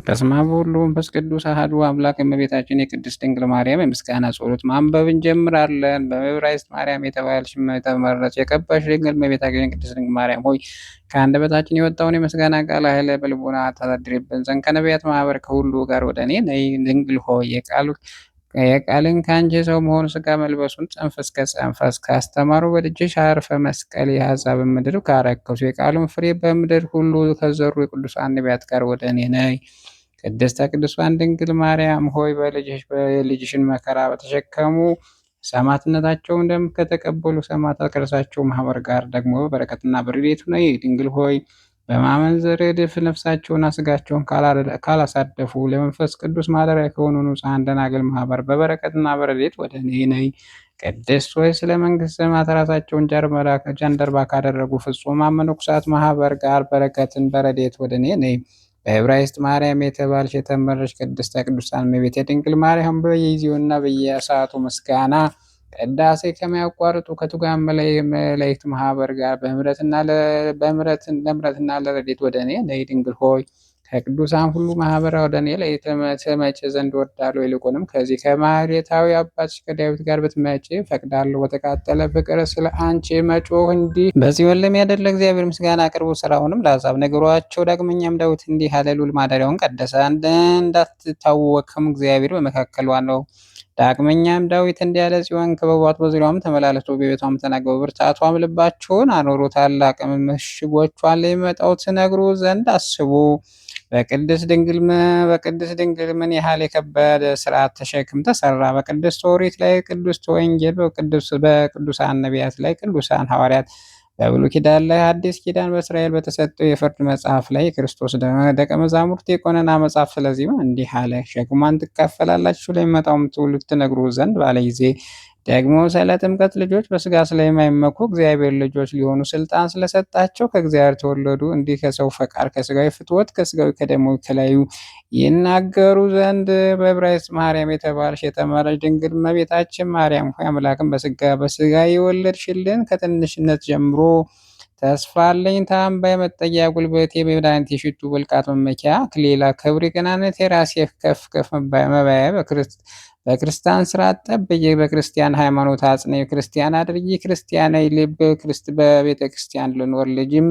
በስመ አብ ወወልድ ወመንፈስ ቅዱስ አሐዱ አምላክ። እመቤታችን የቅድስት ድንግል ማርያም የምስጋና ጸሎት ማንበብ እንጀምራለን። በዕብራይስጥ ማርያም የተባልሽ የተመረጥሽ የከበርሽ ድንግል እመቤታችን የቅድስት ድንግል ማርያም ሆይ ከአንደበታችን የወጣውን የምስጋና ቃል ኃይል በልቡና ታሳድሪብን ዘንድ ከነቢያት ማህበር ከሁሉ ጋር ወደ እኔ ነይ። ድንግል ሆይ የቃልን ከአንቺ ሰው መሆኑ ስጋ መልበሱን ጽንፍ እስከ ጽንፍ ካስተማሩ በልጅሽ አርፈ መስቀል የአሕዛብን ምድር ካረከሱ የቃሉን ፍሬ በምድር ሁሉ ከዘሩ የቅዱሳን ነቢያት ጋር ወደ እኔ ነይ። ቅድስተ ቅዱሳን ድንግል ማርያም ሆይ በልጅሽን መከራ በተሸከሙ ሰማዕትነታቸውን ደም ከተቀበሉ ሰማዕታት ከእርሳቸው ማህበር ጋር ደግሞ በበረከትና በረድኤቱ ነይ። ድንግል ሆይ በማመንዘር እድፍ ነፍሳቸውና ስጋቸውን ካላሳደፉ ለመንፈስ ቅዱስ ማደሪያ ከሆኑ ንጹሐን ደናግል ማህበር በበረከትና በረድኤት ወደ እኔ ነይ። ቅድስት ሆይ ስለ መንግሥተ ሰማያት ራሳቸውን ጃንደረባ ካደረጉ ፍጹማን መነኮሳት ማህበር ጋር በረከትን በረድኤት ወደ እኔ ነይ። በዕብራይስጥ ማርያም የተባልሽ የተመረጥሽ ቅድስተ ቅዱሳን እመቤቴ ድንግል ማርያም በየጊዜውና በየሰዓቱ ምስጋና ቅዳሴ ከሚያቋርጡ ከትጉሃን መላእክት ማህበር ጋር ለምሕረትና ለረድኤት ወደ እኔ ነይ። ድንግል ሆይ ከቅዱሳን ሁሉ ማህበር ወደ እኔ ላይ ትመጪ ዘንድ እወዳለሁ። ይልቁንም ከዚህ ከማኅሌታዊ አባትሽ ከዳዊት ጋር ብትመጪ እፈቅዳለሁ። በተቃጠለ ፍቅር ስለ አንቺ መጮህ እንዲህ በጽዮን ለሚያደር ለእግዚአብሔር ምስጋና አቅርቡ። ስራውንም ለአሕዛብ ነገሯቸው። ዳግመኛም ዳዊት እንዲህ አለ፣ ልዑል ማደሪያውን ቀደሰ፣ እንዳትታወክም እግዚአብሔር በመካከሏ ነው። ዳግመኛም ዳዊት እንዲህ አለ፣ ጽዮን ክበቧት፣ በዙሪያዋም ተመላለሱ፣ በቤቷም ተናገሩ፣ ብርታቷም ልባችሁን አኖሩ፣ ታላቅ ምሽጎቿን ለሚመጣው ትነግሩ ዘንድ አስቡ። በቅድስት ድንግል ምን ያህል የከበደ ስርዓት ተሸክም ተሰራ። በቅድስት ኦሪት ላይ ቅድስት ወንጌል፣ በቅዱሳን ነቢያት ላይ ቅዱሳን ሐዋርያት፣ በብሉይ ኪዳን ላይ አዲስ ኪዳን፣ በእስራኤል በተሰጠው የፍርድ መጽሐፍ ላይ የክርስቶስ ደቀ መዛሙርት የቆነና መጽሐፍ። ስለዚህም እንዲህ አለ፣ ሸክሟን ትካፈላላችሁ፣ ለሚመጣውም ትውልድ ትነግሩ ዘንድ ባለ ጊዜ ደግሞ ስለ ጥምቀት ልጆች በስጋ ስለማይመኩ እግዚአብሔር ልጆች ሊሆኑ ስልጣን ስለሰጣቸው ከእግዚአብሔር ተወለዱ። እንዲህ ከሰው ፈቃድ ከስጋዊ ፍትወት ከስጋዊ ከደማዊ ከላዩ ይናገሩ ዘንድ በዕብራይስጥ ማርያም የተባልሽ የተመረጥሽ ድንግል እመቤታችን ማርያም ሆይ አምላክን በስጋ የወለድሽልን ከትንሽነት ጀምሮ ተስፋ አለኝታ አምባዬ መጠጊያ ጉልበቴ በመድኃኒቴ ሽቱ ብልቃጥ መመኪያ አክሊለ ክብር ገናነቴ ራሴ ከፍ ከፍ መባያ በክርስቲያን ስርዓት ጠብቂ፣ በክርስቲያን ሃይማኖት አጽናኝ፣ ክርስቲያን አድርጊ፣ ክርስቲያናዊ ልብ በቤተ ክርስቲያን ልኖር። ልጅም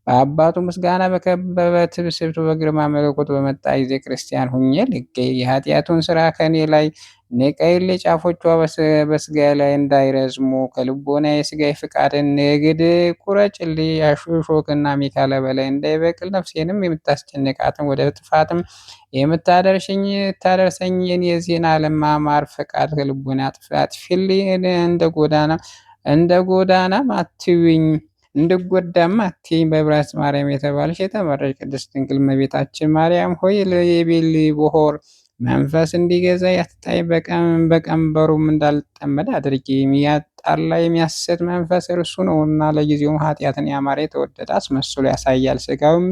በአባቱ ምስጋና በከበበ ትብስብቱ በግርማ መለኮት በመጣ ጊዜ ክርስቲያን ሁኜ ልገኝ። የኃጢአቱን ስራ ከኔ ላይ ንቀይልኝ፣ ጫፎቿ በስጋ ላይ እንዳይረዝሙ ከልቦና የስጋ ፍቃድን ንግድ ቁረጭልኝ። እሾክና አሜከላ በላይ እንዳይበቅል ነፍሴንም የምታስጨንቃትን ወደ ጥፋትም የምታደርሰኝን የዚህን ዓለም ማማር ፈቃድ ከልቦና አጥፊልኝ። እንደ ጎዳናም አትዩኝ፣ እንድጎዳም አትይኝ። በዕብራይስጥ ማርያም የተባልሽ የተመረጥሽ ቅድስት ድንግል እመቤታችን ማርያም ሆይ የቤሊ ቦሆር መንፈስ እንዲገዛ ያትታይ በቀንበሩም እንዳልጠመድ አድርጊ። የሚያጣላ የሚያስት መንፈስ እርሱ ነውና ለጊዜውም ኃጢአትን ያማረ የተወደደ አስመስሎ ያሳያል። ስጋውም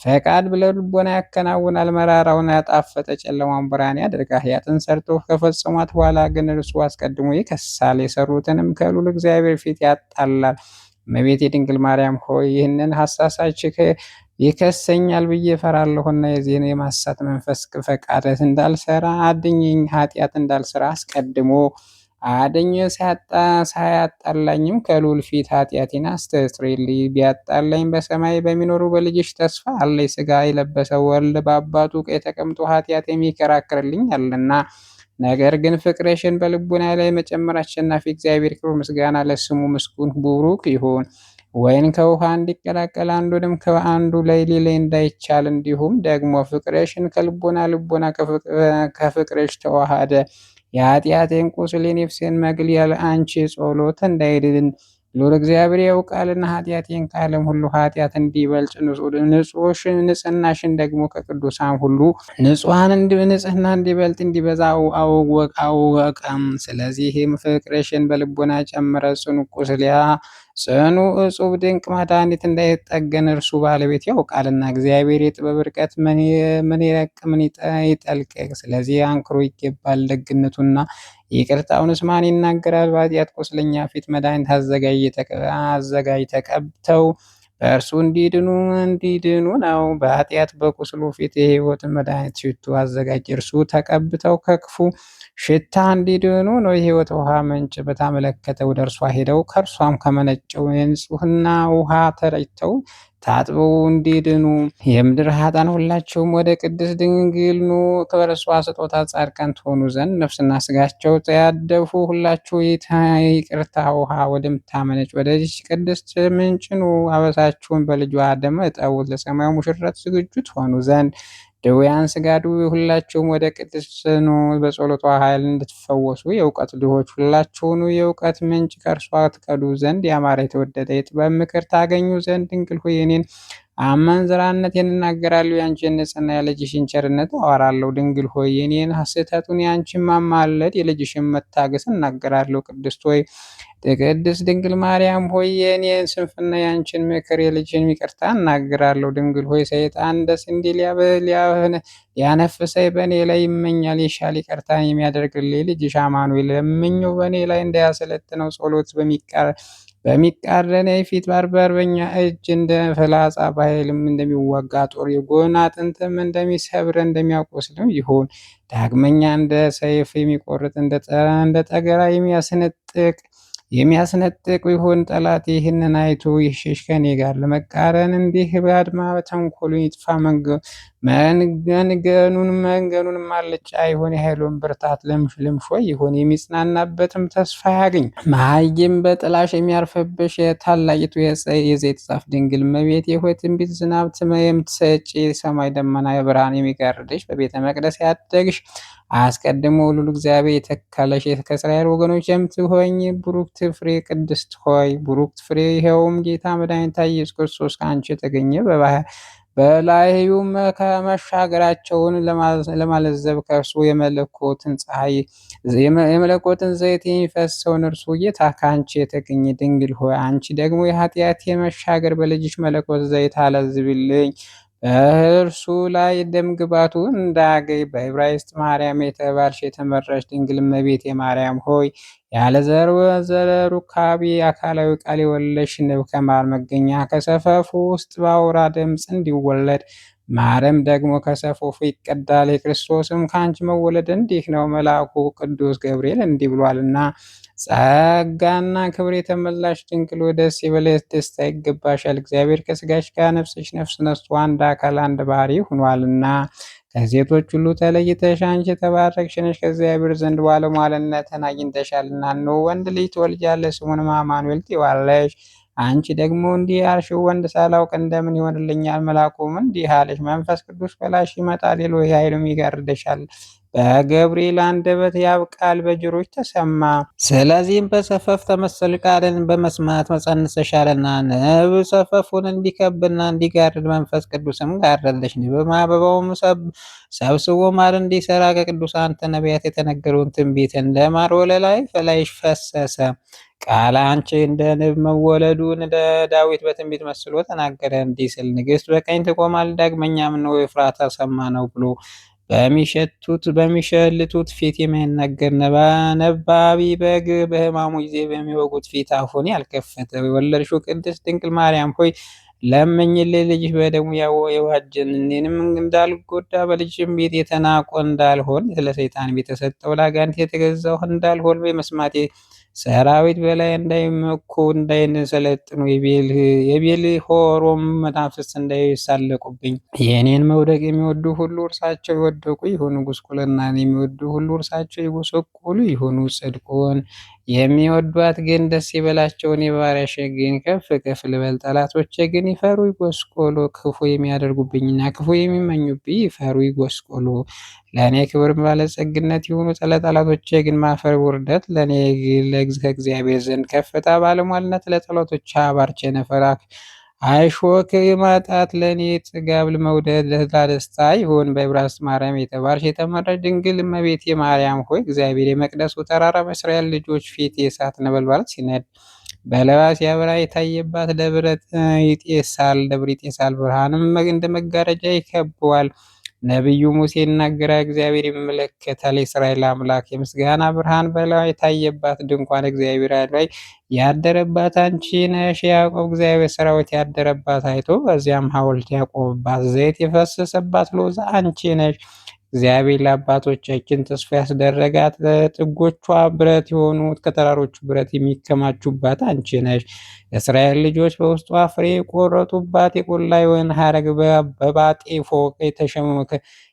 ፈቃድ ለልቦና ያከናውናል። መራራውን ያጣፈጠ ጨለማውን ብርሃን ያደርጋል። ኃጢአትን ሰርቶ ከፈጸሟት በኋላ ግን እርሱ አስቀድሞ ይከሳል፣ የሰሩትንም ከልዑል እግዚአብሔር ፊት ያጣላል። እመቤቴ ድንግል ማርያም ሆይ ይህንን ሐሳሳች ይከሰኛል ብዬ እፈራለሁና የዚህን የማሳት መንፈስ ፈቃድ እንዳልሰራ አድኝኝ። ኃጢአት እንዳልሰራ አስቀድሞ አድኝ፣ ሳያጣላኝም ከልዑል ፊት ኃጢአቴን አስተስርይልኝ። ቢያጣላኝ በሰማይ በሚኖሩ በልጅሽ ተስፋ አለኝ። ሥጋ የለበሰ ወልድ በአባቱ ቀኝ ተቀምጦ ኃጢአት የሚከራከርልኝ አለና። ነገር ግን ፍቅርሽን በልቡና ላይ መጨመር አሸናፊ እግዚአብሔር ክብር ምስጋና ለስሙ ምስጉን ቡሩክ ይሁን። ወይን ከውሃ እንዲቀላቀል አንዱንም ከአንዱ ላይ ሊለይ እንዳይቻል እንዲሁም ደግሞ ፍቅርሽን ልቦና ከፍቅርሽ ተዋሃደ። የኃጢአቴን ቁስል የነፍሴን መግል ያለ አንቺ ጸሎት እንዳይድን ልዑል እግዚአብሔር ያውቃልና ኃጢአቴን ከዓለም ሁሉ ኃጢአት እንዲበልጥ ንጽሕናሽን ደግሞ ከቅዱሳን ሁሉ ንጽሕና እንዲበልጥ እንዲበዛ አወቀም። ስለዚህም ፍቅርሽን በልቦና ጨምረ ጽኑ እጹብ ድንቅ መድኃኒት እንዳይጠገን እርሱ ባለቤት ያውቃልና። እግዚአብሔር የጥበብ ርቀት ምን ይረቅ ምን ይጠልቅ። ስለዚህ አንክሮ ይገባል። ደግነቱና ይቅርታውንስ ማን ይናገራል? በኃጢአት ቁስለኛ ፊት መድኃኒት አዘጋጅ ተቀብተው በእርሱ እንዲድኑ ነው። በኃጢአት በቁስሉ ፊት የሕይወትን መድኃኒት ሽቱ አዘጋጅ። እርሱ ተቀብተው ከክፉ ሽታ እንዲድኑ ነው። የሕይወት ውሃ ምንጭ በታመለከተ ወደ እርሷ ሄደው ከእርሷም ከመነጨው የንጽሕና ውሃ ተረጭተው ታጥበው እንዲድኑ የምድር ኃጥአን ሁላችሁም ወደ ቅድስት ድንግል ኑ። ከእርሷ ስጦታ ጻድቃን ትሆኑ ዘንድ ነፍስና ስጋቸው ተያደፉ ሁላችሁ ይቅርታ ውሃ ወደምታመነጭ ወደዚች ቅድስት ምንጭ ኑ። አበሳችሁን በልጇ ደም እጠቡት ለሰማያዊ ሙሽረት ዝግጁ ትሆኑ ዘንድ። ድውያን ሥጋ ድውይ ሁላችሁም ወደ ቅድስት ኑ። በጸሎቷ ኃይል እንድትፈወሱ የእውቀት ድሆች ሁላችሁ ኑ። የእውቀት ምንጭ ከእርሷ ትቀዱ ዘንድ ያማረ የተወደደ የጥበብ ምክር ታገኙ ዘንድ። ድንግል ሆይ የኔን አመንዝራነቴን እናገራለሁ፣ የአንቺን ንጽሕና የልጅሽን ቸርነት አወራለሁ። ድንግል ሆይ የኔን ስህተቱን የአንቺን ማማለድ የልጅሽን መታገስ እናገራለሁ። ቅድስት ሆይ ቅድስት ድንግል ማርያም ሆይ የኔን ስንፍና የአንቺን ምክር የልጅን ይቅርታ እናገራለሁ። ድንግል ሆይ ሰይጣን እንደ ስንዴ ሊያነፍሰኝ በእኔ ላይ ይመኛል፣ ይሻል ይቅርታን የሚያደርግልኝ ልጅሽ አማኑኤል ለምኜው በእኔ ላይ እንዳያሰለጥነው ጸሎት በሚቃረን ፊት በአርበኛ እጅ እንደ ፍላጻ በኃይልም እንደሚዋጋ ጦር የጎን አጥንትም እንደሚሰብር እንደሚያቆስልም ይሁን። ዳግመኛ እንደ ሰይፍ የሚቆርጥ እንደ ጠገራ የሚያስነጥቅ ይሁን። ጠላት ይህንን አይቶ ይሽሽ ከኔ ጋር ለመቃረን እንዲህ በአድማ ተንኮሉን ይጥፋ። መንገኑንም አልጫ ይሁን። የኃይሉን ብርታት ልምሾ ይሁን። የሚጽናናበትም ተስፋ ያግኝ። መሃይም በጥላሽ የሚያርፍብሽ የታላቂቱ የዘይት ዛፍ ድንግል እመቤቴ ሆይ ትንቢት ዝናብ የምትሰጪ የሰማይ ደመና የብርሃን የሚጋርድሽ በቤተ መቅደስ ያደግሽ አስቀድሞ ሁሉ እግዚአብሔር የተከለሽ ከእስራኤል ወገኖች የምትሆኝ ቡሩክት ፍሬ ቅድስት ሆይ ቡሩክት ፍሬ ይኸውም ጌታ መድኃኒታችን ኢየሱስ ክርስቶስ ከአንቺ የተገኘ በላዩም ከመሻገራቸውን ለማለዘብ ከእርሱ የመለኮትን ዘይት የሚፈሰውን እርሱ ጌታ ከአንቺ የተገኘ ድንግል ሆይ አንቺ ደግሞ የኃጢአት የመሻገር በልጅሽ መለኮት ዘይት አለዝብልኝ። በእርሱ ላይ ደምግባቱ እንዳያገኝ በዕብራይስጥ ማርያም የተባልሽ የተመረሽ ድንግል እመቤቴ ማርያም ሆይ ያለ ዘር ሩካቤ አካላዊ ቃል የወለድሽ ንብ ከማር መገኛ ከሰፈፉ ውስጥ በአውራ ድምፅ እንዲወለድ ማርያም ደግሞ ከሰፈፉ ይቀዳል። የክርስቶስም ከአንቺ መወለድ እንዲህ ነው። መልአኩ ቅዱስ ገብርኤል እንዲህ ብሏልና ጸጋና ክብር የተመላሽ ድንግል ደስ ይበልሽ፣ ደስታ ይገባሻል። እግዚአብሔር ከሥጋሽ ጋር ነፍስሽ ነፍስ ነስቶ አንድ አካል አንድ ባህሪ ሆኗልና። ከሴቶች ሁሉ ተለይተሽ አንቺ የተባረክሽ ነሽ፣ ከእግዚአብሔር ዘንድ ባለሟልነትን አግኝተሻልና። እነሆ ወንድ ልጅ ትወልጃለሽ፣ ስሙንም አማኑኤል ትይዋለሽ። አንቺ ደግሞ እንዲህ ያልሽው ወንድ ሳላውቅ እንደምን ይሆንልኛል? መልአኩም እንዲህ አለሽ፣ መንፈስ ቅዱስ በላይሽ ይመጣል፣ ኤሎሄ ኃይሉም ይጋርድሻል። በገብርኤል አንደበት ያብ ቃል በጆሮች ተሰማ። ስለዚህም በሰፈፍ ተመሰል ቃልን በመስማት መጸንሰሻልና። ንብ ሰፈፉን እንዲከብና እንዲጋርድ መንፈስ ቅዱስም ጋረደሽ። ንብም አበባውም ሰብስቦ ማር እንዲሰራ ከቅዱሳን ነቢያት የተነገረውን ትንቢት እንደ ማር ወለላይ በላይሽ ፈሰሰ። ቃል አንቺ እንደ ንብ መወለዱን ዳዊት በትንቢት መስሎ ተናገረ እንዲህ ስል፣ ንግሥት በቀኝ ትቆማለች። ዳግመኛም ነው ኤፍራታ ሰማ ነው ብሎ በሚሸልቱት ፊት የሚናገር ነባቢ በግ በሕማሙ ጊዜ በሚወጉት ፊት አፉን ያልከፈተ የወለድሽው ቅድስት ድንግል ማርያም ሆይ ለምኝልኝ። ልጅሽ በደሙ የዋጀን እኔንም እንዳልጎዳ በልጅሽም ቤት የተናቆ እንዳልሆን ለሰይጣን ቤት የተሰጠው ለአጋንንት የተገዛው እንዳልሆን በመስማቴ ሰራዊት በላይ እንዳይመኩ እንዳይሰለጥኑ የቤል ሆሮም መናፍስት እንዳይሳለቁብኝ። የእኔን መውደቅ የሚወዱ ሁሉ እርሳቸው የወደቁ ይሁኑ። ጉስቁልናን የሚወዱ ሁሉ እርሳቸው የጎሰቆሉ ይሁኑ። ጽድቁን የሚወዷት ግን ደስ ይበላቸው። እኔ ባሪያሽ ግን ከፍ ከፍ ልበል። ጠላቶቼ ግን ይፈሩ ይጎስቆሉ። ክፉ የሚያደርጉብኝና ክፉ የሚመኙብኝ ይፈሩ ይጎስቆሉ። ለእኔ ክብር ባለጸግነት ይሁኑ። ለጠላቶቼ ግን ማፈር ውርደት። ለእኔ ከእግዚአብሔር ዘንድ ከፍታ ባለሟልነት። ለጠላቶቼ አባርቼ ነፈራክ አይሾክ ማጣት። ለእኔ ጥጋብ መውደድ ለደስታ ይሁን። በዕብራይስጥ ማርያም የተባልሽ የተመረጥሽ ድንግል እመቤቴ ማርያም ሆይ እግዚአብሔር የመቅደሱ ተራራ በእስራኤል ልጆች ፊት የእሳት ነበልባል ሲነድ በለባስ ያበራ የታየባት ደብረ ይጤሳል። ብርሃንም እንደ መጋረጃ ይከበዋል። ነቢዩ ሙሴ ይናገራል፣ እግዚአብሔር ይመለከታል። የእስራኤል አምላክ የምስጋና ብርሃን በላዩ የታየባት ድንኳን እግዚአብሔር ላይ ያደረባት አንቺ ነሽ። ያዕቆብ እግዚአብሔር ሰራዊት ያደረባት አይቶ በዚያም ሐውልት ያቆመባት ዘይት የፈሰሰባት ሎዛ አንቺ ነሽ። እግዚአብሔር ለአባቶቻችን ተስፋ ያስደረጋት ጥጎቿ ብረት የሆኑት ከተራሮቹ ብረት የሚከማቹባት አንቺ ነሽ። የእስራኤል ልጆች በውስጧ ፍሬ የቆረጡባት የቆላ የወይን ሐረግ በባጤ ፎቅ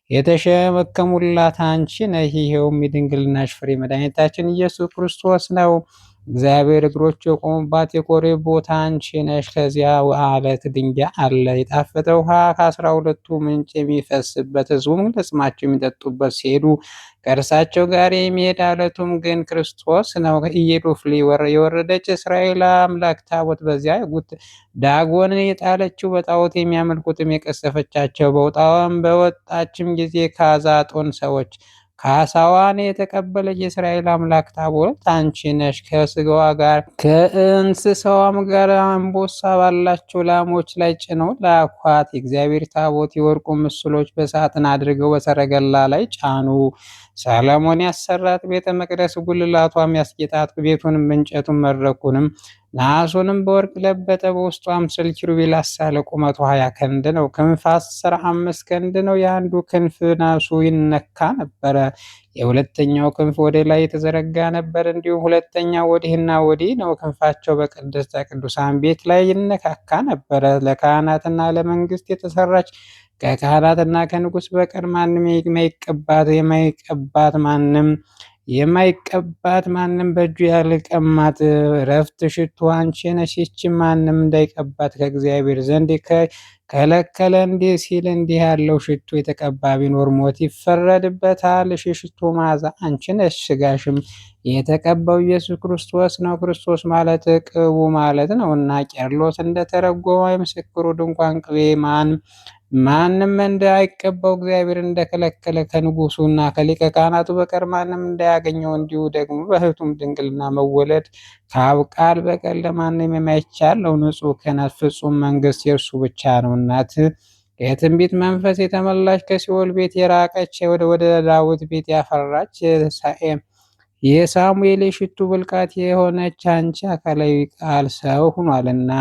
የተሸመከሙላት አንቺ ነሽ። ይኸውም የድንግልናሽ ፍሬ መድኃኒታችን ኢየሱስ ክርስቶስ ነው። እግዚአብሔር እግሮቹ የቆሙባት የኮሬብ ቦታ አንቺ ነሽ። ከዚያ አለት ድንጋይ አለ፣ የጣፈጠ ውሃ ከ12ቱ ምንጭ የሚፈስበት፣ ሕዝቡም ለጽማቸው የሚጠጡበት ሲሄዱ ከእርሳቸው ጋር የሚሄድ አለቱም ግን ክርስቶስ ነው። ኢየሩሳሌም የወረደች እስራኤል አምላክ ታቦት በዚያ ዳጎንን የጣለችው በጣዖት የሚያመልኩትም የቀሰፈቻቸው በወጣችም ጊዜ ከአዛጦን ሰዎች ካሳዋን የተቀበለች የእስራኤል አምላክ ታቦት አንቺ ነሽ። ከስጋዋ ጋር ከእንስሳዋም ጋር አንበሳ ባላቸው ላሞች ላይ ጭነው ላኳት። የእግዚአብሔር ታቦት የወርቁ ምስሎች በሳጥን አድርገው በሰረገላ ላይ ጫኑ። ሰለሞን ያሰራት ቤተ መቅደስ ጉልላቷም ያስጌጣት ቤቱንም እንጨቱን መድረኩንም ናሱንም በወርቅ ለበጠ። በውስጧም ስል ኪሩቤል አሳለ። ቁመቱ 20 ክንድ ነው። ክንፍ 15 ክንድ ነው። የአንዱ ክንፍ ናሱ ይነካ ነበረ። የሁለተኛው ክንፍ ወደ ላይ የተዘረጋ ነበር። እንዲሁም ሁለተኛው ወዲህና ወዲህ ነው። ክንፋቸው በቅድስተ ቅዱሳን ቤት ላይ ይነካካ ነበረ። ለካህናትና ለመንግስት የተሰራች ከካህናትና ከንጉስ በቀር ማንም የማይቀባት ማንም በእጁ ያልቀማት ረፍት ሽቱ አንቺ ነሽ። ይህችም ማንም እንዳይቀባት ከእግዚአብሔር ዘንድ ከለከለ። እንዲህ ሲል እንዲህ ያለው ሽቱ የተቀባ ቢኖር ሞት ይፈረድበታል። ሽቱ መዓዛ አንቺ ነሽ። ስጋሽም የተቀባው ኢየሱስ ክርስቶስ ነው። ክርስቶስ ማለት ቅቡ ማለት ነው እና ቄርሎስ እንደተረጎመ የምስክሩ ድንኳን ቅቤ ማንም እንዳይቀባው እግዚአብሔር እንደከለከለ ከንጉሱና ከሊቀ ካህናቱ በቀር ማንም እንዳያገኘው፣ እንዲሁ ደግሞ በሕቱም ድንግልና መወለድ ከአብ ቃል በቀር ለማንም የማይቻል ነው። ንጹሕ ክህነት ፍጹም መንግስት የእርሱ ብቻ ነው። እናት የትንቢት መንፈስ የተመላች ከሲኦል ቤት የራቀች ወደ ዳዊት ቤት ያፈራች የሳሙኤል የሽቱ ብልቃት የሆነች አንቺ አካላዊ ቃል ሰው ሆኗልና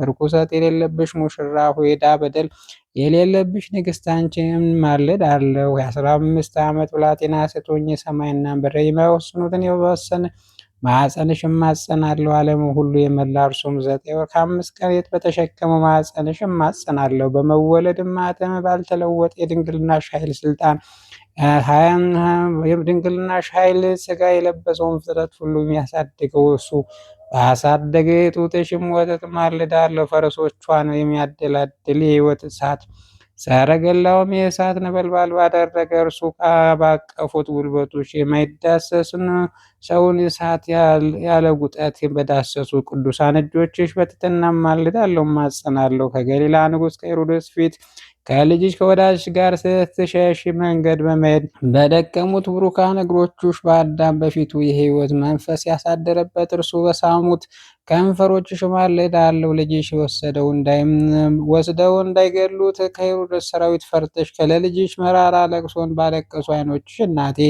ርኩሰት የሌለብሽ ሙሽራ ሆይዳ በደል የሌለብሽ ንግስት አንቺን ማልድ አለው። የ15 ዓመት ብላቴና ስትሆኚ ሰማይና ምድር የማይወስኑትን የወሰነ ማኅፀንሽ እማጸናለሁ። ዓለሙ ሁሉ የመላ እርሱም 9 ወር ከ5 ቀን በተሸከመው ማኅፀንሽ እማጸናለሁ። በመወለድ ማኅተም ባልተለወጠ የድንግልናሽ ኃይል ስልጣን የድንግልናሽ ኃይል ሥጋ የለበሰውን ፍጥረት ሁሉ የሚያሳድገው እሱ ባሳደገ የጡትሽም ወተት ማልዳለሁ። ፈረሶቿን የሚያደላድል የሕይወት እሳት ሰረገላውም የእሳት ነበልባል ባደረገ እርሱ ባቀፉት ጉልበቶች የማይዳሰስን ሰውን እሳት ያለ ጉጠት በዳሰሱ ቅዱሳን እጆችሽ በትሕትና ማልዳለሁ እማጸናለሁ። ከገሊላ ንጉሥ ከሄሮድስ ፊት ከልጅሽ ከወዳጅሽ ጋር ስትሸሽ መንገድ በመሄድ በደቀሙት ብሩካን እግሮችሽ በአዳም በፊቱ የሕይወት መንፈስ ያሳደረበት እርሱ በሳሙት ከንፈሮችሽ እማልዳለሁ። ልጅሽ ወስደው እንዳይገሉት ከሄሮድስ ሰራዊት ፈርተሽ ከለልጅሽ መራራ ለቅሶን ባለቀሱ ዓይኖችሽ እናቴ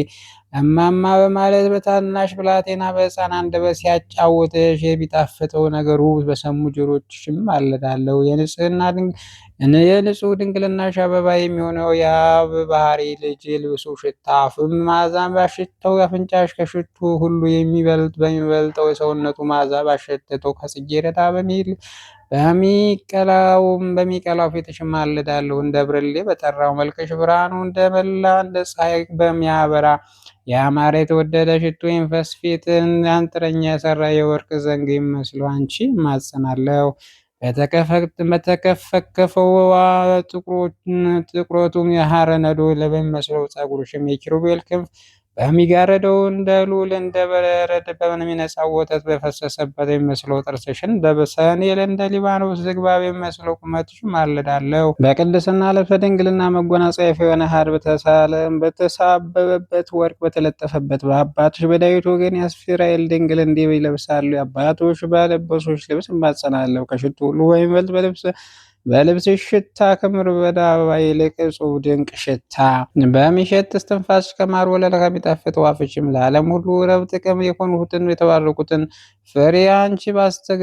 እማማ በማለት በታናሽ ብላቴና በሕፃን አንደበት ሲያጫውትሽ የሚጣፍጠው ነገሩ በሰሙ ጆሮችሽም እማልዳለሁ። የንጹሕ ድንግልናሽ አበባ የሚሆነው የአብ ባሕሪ ልጅ ልብሱ ሽታ አፍም መዓዛን ባሸተው አፍንጫሽ ከሽቱ ሁሉ በሚበልጠው የሰውነቱ መዓዛ ባሸተተው ከጽጌረዳ በሚቀላው ፊትሽ እማልዳለሁ። እንደ ብርሌ በጠራው መልክሽ ብርሃኑ እንደመላ እንደ ፀሐይ በሚያበራ የአማረ የተወደደ ሽቱ የሚፈስ ፊትን አንጥረኛ የሰራ የወርቅ ዘንግ የሚመስለው አንቺ እማጸናለሁ። በተከፈከፈው ጥቁረቱም የሐር ነዶ በሚመስለው ፀጉርሽም የኪሩቤል ክንፍ በሚጋረደው እንደ ሉል እንደ በረድ በሚነጻው ወተት በፈሰሰበት የሚመስለው ጥርስሽን እንደ ሰኔል እንደ ሊባኖስ ዝግባ በሚመስለው ቁመትሽ እማልዳለሁ። በቅድስና ልብሰ ድንግልና መጎናጸፊያ የሆነ ሐር በተሳበበበት ወርቅ በተለጠፈበት በአባትሽ በዳዊት ወገን የእስራኤል ድንግል እንዲህ ይለብሳሉ። አባቶች በለበሱሽ ልብስ እማጸናለሁ። ከሽቱ ሁሉ በሚበልጥ በልብስሽ ሽታ ከምድረ በዳ አበባ ይልቅ እጹብ ድንቅ ሽታ በሚሸት እስትንፋስሽ ከማር ወለላ ከሚጣፍጥ አፍሽም ለዓለም ሁሉ ረብ ጥቅም የሆኑትን የተባረኩትን ፍሬ አንቺ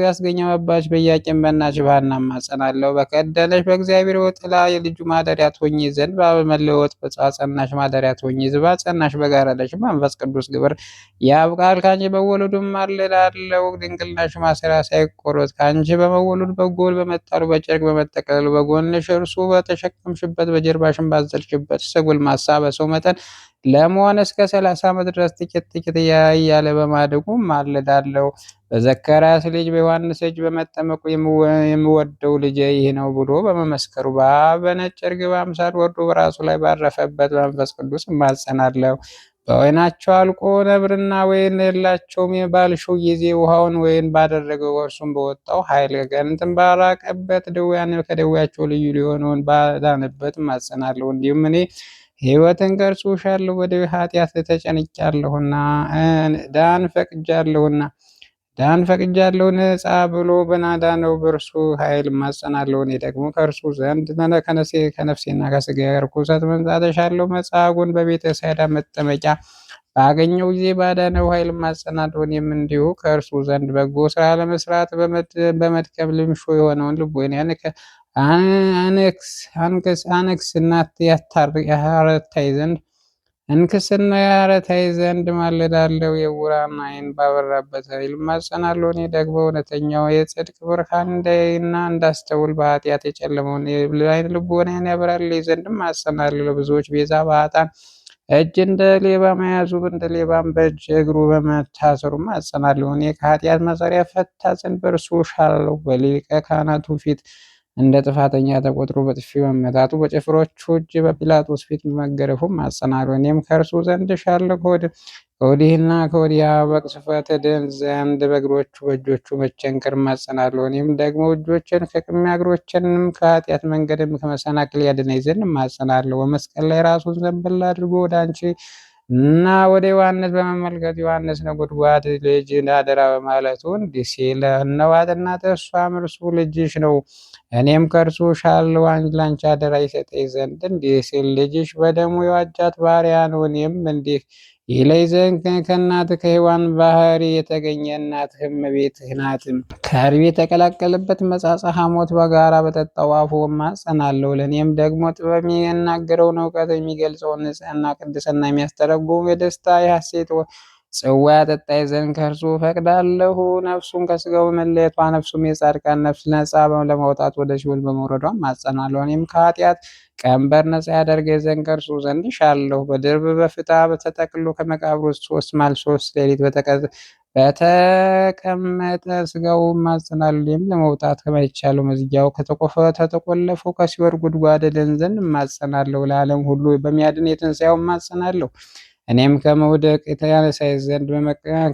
ያስገኘው አባትሽ በኢያቄም በእናትሽ በሐና እማጸናለሁ። በከደነሽ በእግዚአብሔር ጥላ የልጁ ማደሪያ ትሆኚ ዘንድ በመለወጥ በጸናሽ ማደሪያ ትሆኚ በጸናሽ በጋረደሽ መንፈስ ቅዱስ ግብር ያብቃል። ከአንቺ በመወለዱም አልላለው ድንግልናሽ ማሰሪያ ሳይቆረጥ ከአንቺ በመወለዱ በጎል በመጣሉ በጨርቅ በመጠቀለሉ በጎንሽ እርሱ በተሸከምሽበት በጀርባሽን ባዘልሽበት ጎልማሳ በሰው መጠን ለመሆን እስከ 30 ዓመት ድረስ ጥቂት ጥቂት እያለ በማደጉ ማልዳለው። በዘካርያስ ልጅ በዮሐንስ እጅ በመጠመቁ የምወደው ልጄ ይህ ነው ብሎ በመመስከሩ በአብ በነጭ ርግብ አምሳል ወርዶ በራሱ ላይ ባረፈበት በመንፈስ ቅዱስ እማጸናለሁ። በወይናቸው አልቆ ነብርና ወይን የላቸውም ባልሽው ጊዜ ውሃውን ወይን ባደረገው እርሱም በወጣው ኃይል ገንትን ባራቀበት ድውያን ከደዌያቸው ልዩ ሊሆነውን ባዳነበት እማጸናለሁ። እንዲሁም እኔ ሕይወትን ከእርሱ እሻለሁ በደዌ ኃጢአት ተጨንቄአለሁና ዳን ፈቅጃለሁ ነጻ ብሎ በናዳነው በእርሱ ኃይል እማጸናለሁ። እኔ ደግሞ ከእርሱ ዘንድ ከነፍሴና ከሥጋዬ ርኩሰት መንጻት እሻለሁ። መጻጉዕን በቤተ ሳይዳ መጠመቂያ ባገኘው ጊዜ ባዳነው ኃይል እማጸናለሁ። እኔም እንዲሁ ከእርሱ ዘንድ በጎ ስራ ለመስራት በመድከም ልምሾ የሆነውን ልቦናዬን አንክስና ያረታይ ዘንድ እንክስና ያረታይ ዘንድ ማልዳለው። የዕውራን ዓይን ባበራበት ኃይል እማጸናለሁ። እኔ ደግሞ እውነተኛው የጽድቅ ብርሃን እንዳይና እንዳስተውል በኃጢአት የጨለመውን የዓይነ ልቦናዬን ያበራልኝ ዘንድ እማጸናለሁ። ለብዙዎች ቤዛ በኃጥአን እጅ እንደ ሌባ መያዙ እንደ ሌባም በእጅ እግሩ በመታሰሩ እማጸናለሁ። እኔ ከኃጢአት ማሰሪያ ፈታ ዘንድ በእርሱ እሻለሁ። በሊቀ ካህናቱ ፊት እንደ ጥፋተኛ ተቆጥሮ በጥፊ መመታቱ በጭፍሮቹ እጅ በጲላጦስ ፊት መገረፉ እማጸናለሁ። እኔም ከእርሱ ዘንድ እሻለሁ። ከወዲህና ከወዲያ በቅስፈት ድን ዘንድ በእግሮቹ በእጆቹ መቸንከር እማጸናለሁ። እኔም ደግሞ እጆችን ከቅሚያ እግሮችንም ከኃጢአት መንገድም ከመሰናክል ያድነኝ ዘንድ እማጸናለሁ። በመስቀል ላይ ራሱን ዘንበል አድርጎ ወደ አንቺ እና ወደ ዮሐንስ በመመልከት ዮሐንስ ነጎድጓድ ልጅ አደራ በማለቱ እንዲህ ሲል እነኋት እናትህ እርሷም እርሱ ልጅሽ ነው፣ እኔም ከእርሱ እሻለሁ ላንቺ አደራ ይሰጠኝ ዘንድ እንዲህ ሲል ልጅሽ በደሙ የዋጃት ባሪያ ነው። እኔም እንዲህ ይለኝ ዘንድ ከእናትህ ከሔዋን ባህሪ የተገኘ እናትህም እመቤትህ ናት። ከርቤ የተቀላቀለበት መጻጻ ሐሞት በጋራ በጠጣው አፉ እማጸናለሁ። ለእኔም ደግሞ ጥበብ የሚናገረውን እውቀት የሚገልጸውን ንጽሕና ቅድስና የሚያስተረጉም የደስታ የሐሴት ጽዋ ያጠጣኝ ዘንድ ከእርሱ ፈቅዳለሁ። ነፍሱን ከሥጋው በመለየቷ ነፍሱም የጻድቃን ነፍስ ነጻ ለማውጣት ወደ ሲኦል በመውረዷ እማጸናለሁ። እኔም ከኃጢአት ቀንበር ነጻ ያደርገኝ ዘንድ ከእርሱ ዘንድ እሻለሁ። በድርብ በፍታ ተጠቅልሎ ከመቃብር ውስጥ 3 መዓልት 3 ሌሊት በተቀመጠ ሥጋው እማጸናለሁ። እኔም ለመውጣት ከማይቻለው መዝጊያው ከተቆለፈው ከሲኦል ጉድጓድ እድን ዘንድ እማጸናለሁ። ለዓለም ሁሉ በሚያድን የትንሣኤው እማጸናለሁ። እኔም ከመውደቅ ያነሳኝ ዘንድ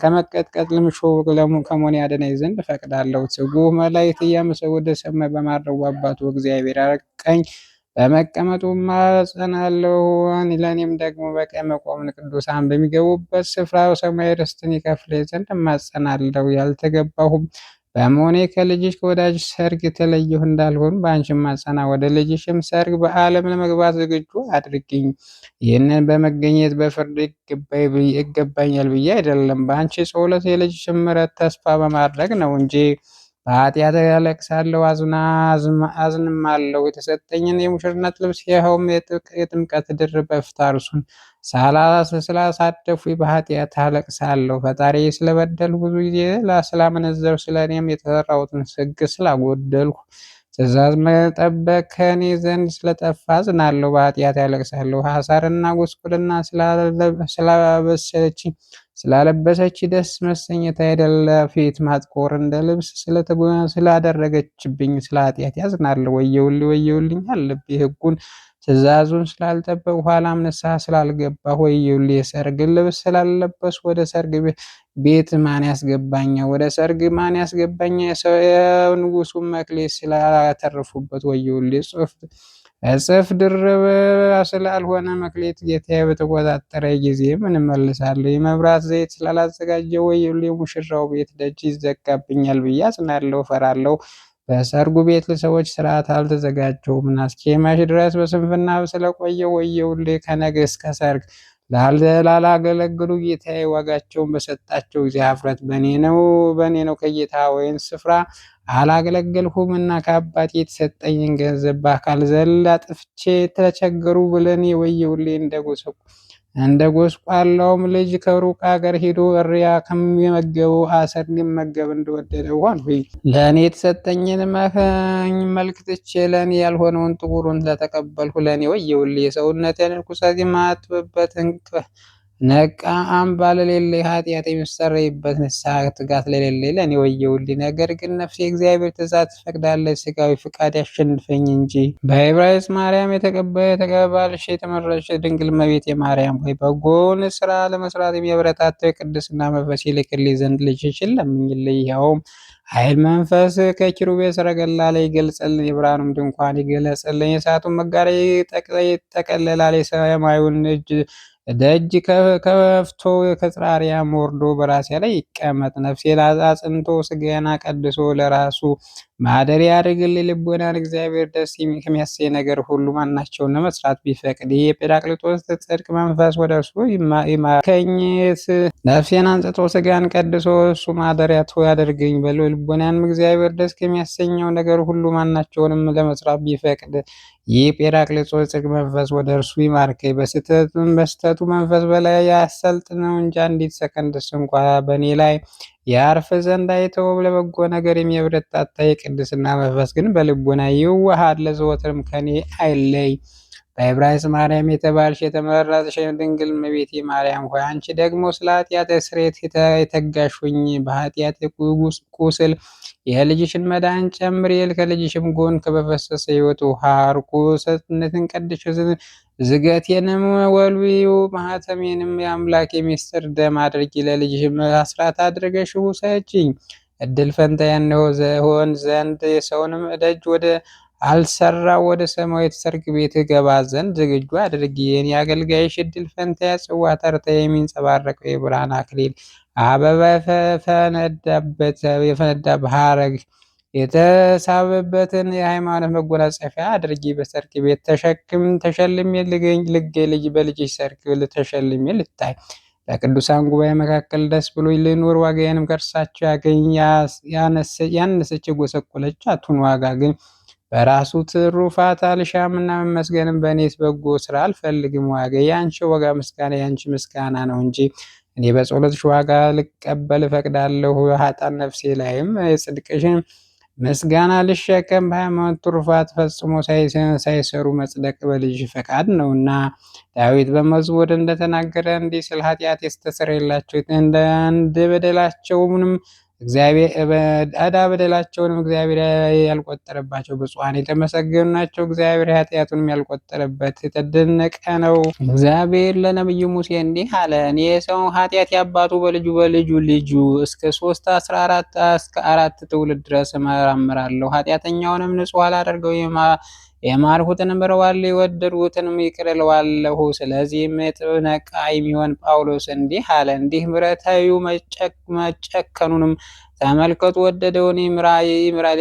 ከመቀጥቀጥ ልምሾ ከሞን ያድነኝ ዘንድ እፈቅዳለሁ። ትጉህ መላእክት እያመሰገኑ ወደ ሰማይ በማረጉ አባቱ እግዚአብሔር አረቀኝ በመቀመጡ እማጸናለሁ። ለእኔም ደግሞ በቀኝ መቆምን ቅዱሳን በሚገቡበት ስፍራ ሰማያዊ ርስትን ይከፍለኝ ዘንድ እማጸናለሁ። ያልተገባሁም በመሆኔ ከልጅሽ ከወዳጅ ሰርግ የተለየሁ እንዳልሆን በአንቺ እማጸና ወደ ልጅሽም ሰርግ በዓለም ለመግባት ዝግጁ አድርግኝ። ይህንን በመገኘት በፍርድ ይገባኛል ብዬ አይደለም፣ በአንቺ ጸሎት የልጅሽን ምሕረት ተስፋ በማድረግ ነው እንጂ። በኃጢአት ያለቅሳለሁ አዝንማለሁ። የተሰጠኝን የሙሽርነት ልብስ ይኸውም የጥምቀት ድርብ በፍታ እርሱን ስላሳደፉ በኃጢአት አለቅሳለሁ። ፈጣሪ ስለበደልሁ ብዙ ጊዜ ስላመነዘርሁ ስለ እኔም የተሰራሁትን ሕግ ስላጎደልሁ ትእዛዝ መጠበቅ ከእኔ ዘንድ ስለጠፋ አዝናለሁ። በኃጢአት ያለቅሳለሁ። ሐሳርና ጉስቁልና ስላለበሰች ደስ መሰኘት አይደለ ፊት ማጥቆር እንደ ልብስ ስላደረገችብኝ ስለ ኃጢአት ያዝናለሁ። ወየውልኝ አለብኝ። ሕጉን ትእዛዙን ስላልጠበቅ ኋላም ንስሐ ስላልገባሁ ወየውልኝ። የሰርግ ልብስ ስላለበሱ ወደ ሰርግ ቤት ማን ያስገባኛል? ወደ ሰርግ ማን ያስገባኛል? የንጉሱን መክሊት ስላተረፉበት ወየውልኝ። እጽፍ ድርብ ስላልሆነ መክሊት ጌታዬ በተቆጣጠረ ጊዜ ምን እመልሳለሁ? የመብራት ዘይት ስላላዘጋጀው ወየውልኝ። የሙሽራው ቤት ደጅ ይዘጋብኛል ብዬ አዝናለሁ፣ እፈራለሁ። በሰርጉ ቤት ሰዎች ስርዓት አልተዘጋጀውምና እስኪመሽ ድረስ በስንፍና ስለቆየው ወየውልህ። ከነገ እስከ ሰርግ ላላገለግሉ ጌታዬ ዋጋቸውን በሰጣቸው ጊዜ ኀፍረት በእኔ ነው። ከጌታ ወይን ስፍራ አላገለገልሁምና ከአባቴ የተሰጠኝን ገንዘብ በአካል ዘል አጥፍቼ ተቸገሩ ብለን ወየውልህ። እንደ ጎስቋላውም ልጅ ከሩቅ አገር ሄዶ እሪያ ከሚመገበው አሰር ሊመገብ እንደወደደ ሆንሁኝ። ለእኔ የተሰጠኝን መልክ ትቼ ለእኔ ያልሆነውን ጥቁሩን ለተቀበልሁ ለእኔ ወየውልህ። የሰውነቴን ርኩሰት የማጥብበት ነቃ አምባ ለሌለኝ ኃጢአት የሚሰረይበት ንስሐ ትጋት ለሌለኝ ለእኔ ወየውልኝ። ነገር ግን ነፍሴ እግዚአብሔር ትእዛዝ ትፈቅዳለች፣ ሥጋዊ ፍቃድ ያሸንፈኝ እንጂ። በዕብራይስጥ ማርያም የተቀባልሽ የተመረጥሽ ድንግል እመቤቴ ማርያም ሆይ በጎውን ስራ ለመስራት የሚያበረታታው የቅድስና መንፈስ ይልክልኝ ዘንድ ልጅሽን ለምኝልኝ። ይኸውም ኃይል መንፈስ ከኪሩቤል ሰረገላ ላይ ይገልጽልኝ፣ የብርሃኑም ድንኳን ይገለጽልኝ፣ የእሳቱን መጋረጃ ይጠቀልላል፣ የሰማዩን ደጅ ከፍቶ ከጽራርያም ወርዶ በራሴ ላይ ይቀመጥ። ነፍሴን አጽንቶ ሥጋዬን ቀድሶ ለራሱ ማደሪያ ያድርግልኝ። ልቦናን እግዚአብሔር ደስ ከሚያሰኝ ነገር ሁሉ ማናቸውን ለመስራት ቢፈቅድ የጰራቅሊጦስ ጽድቅ መንፈስ ወደ እርሱ ይማርከኝ። ነፍሴን አንጽቶ ሥጋን ቀድሶ እሱ ማደሪያ ያደርገኝ። ልቦናንም እግዚአብሔር ደስ ከሚያሰኘው ነገር ሁሉ ማናቸውንም ለመስራት ቢፈቅድ ይህ ጰራቅሊጦስ ጽድቅ መንፈስ ወደ እርሱ ይማርከኝ። በስተቱ መንፈስ በላይ ያሰልጥነው እንጂ አንዲት ሰከንድስ እንኳ በእኔ ላይ ያርፍ ዘንድ አይተወው። ለበጎ ነገር የሚያበረታታ የቅድስና መንፈስ ግን በልቦና ይዋሃድ፣ ለዘወትርም ከኔ አይለይ። በዕብራይስጥ ማርያም የተባልሽ የተመረጥሽ ድንግል እመቤቴ ማርያም ሆይ አንቺ ደግሞ ስለ ኃጢአት ስርየት የተጋሽ ሁኚ። በኃጢአት ቁስል የልጅሽን መዳን ጨምሪ። ከልጅሽም ጎን በፈሰሰ ሕይወት ውሃ ርኩሰትነትን ቀድሽ፣ ዝገቴንም ወልዊው፣ ማኅተሜንም የአምላክ የሚስጥር ደም አድርጊ። ለልጅሽም አስራት አድርገሽ ውሰጂኝ። እድል ፈንታዬ ሆን ዘንድ የሰውንም ደጅ ወደ አልሰራው ወደ ሰማያዊት ሰርግ ቤት ገባ ዘንድ ዝግጁ አድርጊ። የኔ አገልጋይሽ እድል ፈንታዬ ጽዋ ተርታ የሚንጸባረቀው የብርሃን አክሊል አበባ የፈነዳ ሐረግ የተሳበበትን የሃይማኖት መጎናጸፊያ አድርጊ። በሰርግ ቤት ተሸልሜ ልጅ በልጅሽ ሰርግ ተሸልሜ ልታይ። በቅዱሳን ጉባኤ መካከል ደስ ብሎኝ ልኑር። ዋጋዬንም ከእርሳቸው ያገኝ። ያነሰች የጎሰቆለች አቱን ዋጋ ግን በራሱ ትሩፋት አልሻምና መመስገንም በእኔስ በጎ ስራ አልፈልግም። ዋጋ የአንቺ ዋጋ ምስጋና የአንቺ ምስጋና ነው እንጂ እኔ በጸሎትሽ ዋጋ ልቀበል እፈቅዳለሁ። ኃጥአን ነፍሴ ላይም የጽድቅሽን ምስጋና ልሸከም። በሃይማኖት ትሩፋት ፈጽሞ ሳይሰሩ መጽደቅ በልጅ ፈቃድ ነውና። ዳዊት በመዝሙር እንደተናገረ እንዲህ ስለ ኃጢአት የተሰረየላቸው እንደ በደላቸውንም በደላቸውንም እግዚአብሔር ያልቆጠረባቸው ብፁዓን የተመሰገኑ ናቸው። እግዚአብሔር ኃጢአቱንም ያልቆጠረበት የተደነቀ ነው። እግዚአብሔር ለነቢዩ ሙሴ እንዲህ አለ። እኔ የሰውን ኃጢአት ያባቱ በልጁ ልጁ እስከ 3:14 እስከ 4 ትውልድ ድረስ እመረምራለሁ። ኃጢአተኛውንም ንጹሕ አላደርገው፣ የማርሁትን እምረዋለሁ፣ የወደድሁትንም ይቅር እለዋለሁ። ስለዚህም የጥበብ ነቃ የሚሆን ጳውሎስ እንዲህ አለ። እንዲህ ምሕረታዊው መጨከኑንም ተመልከቱ። ወደደውን ይምራል፣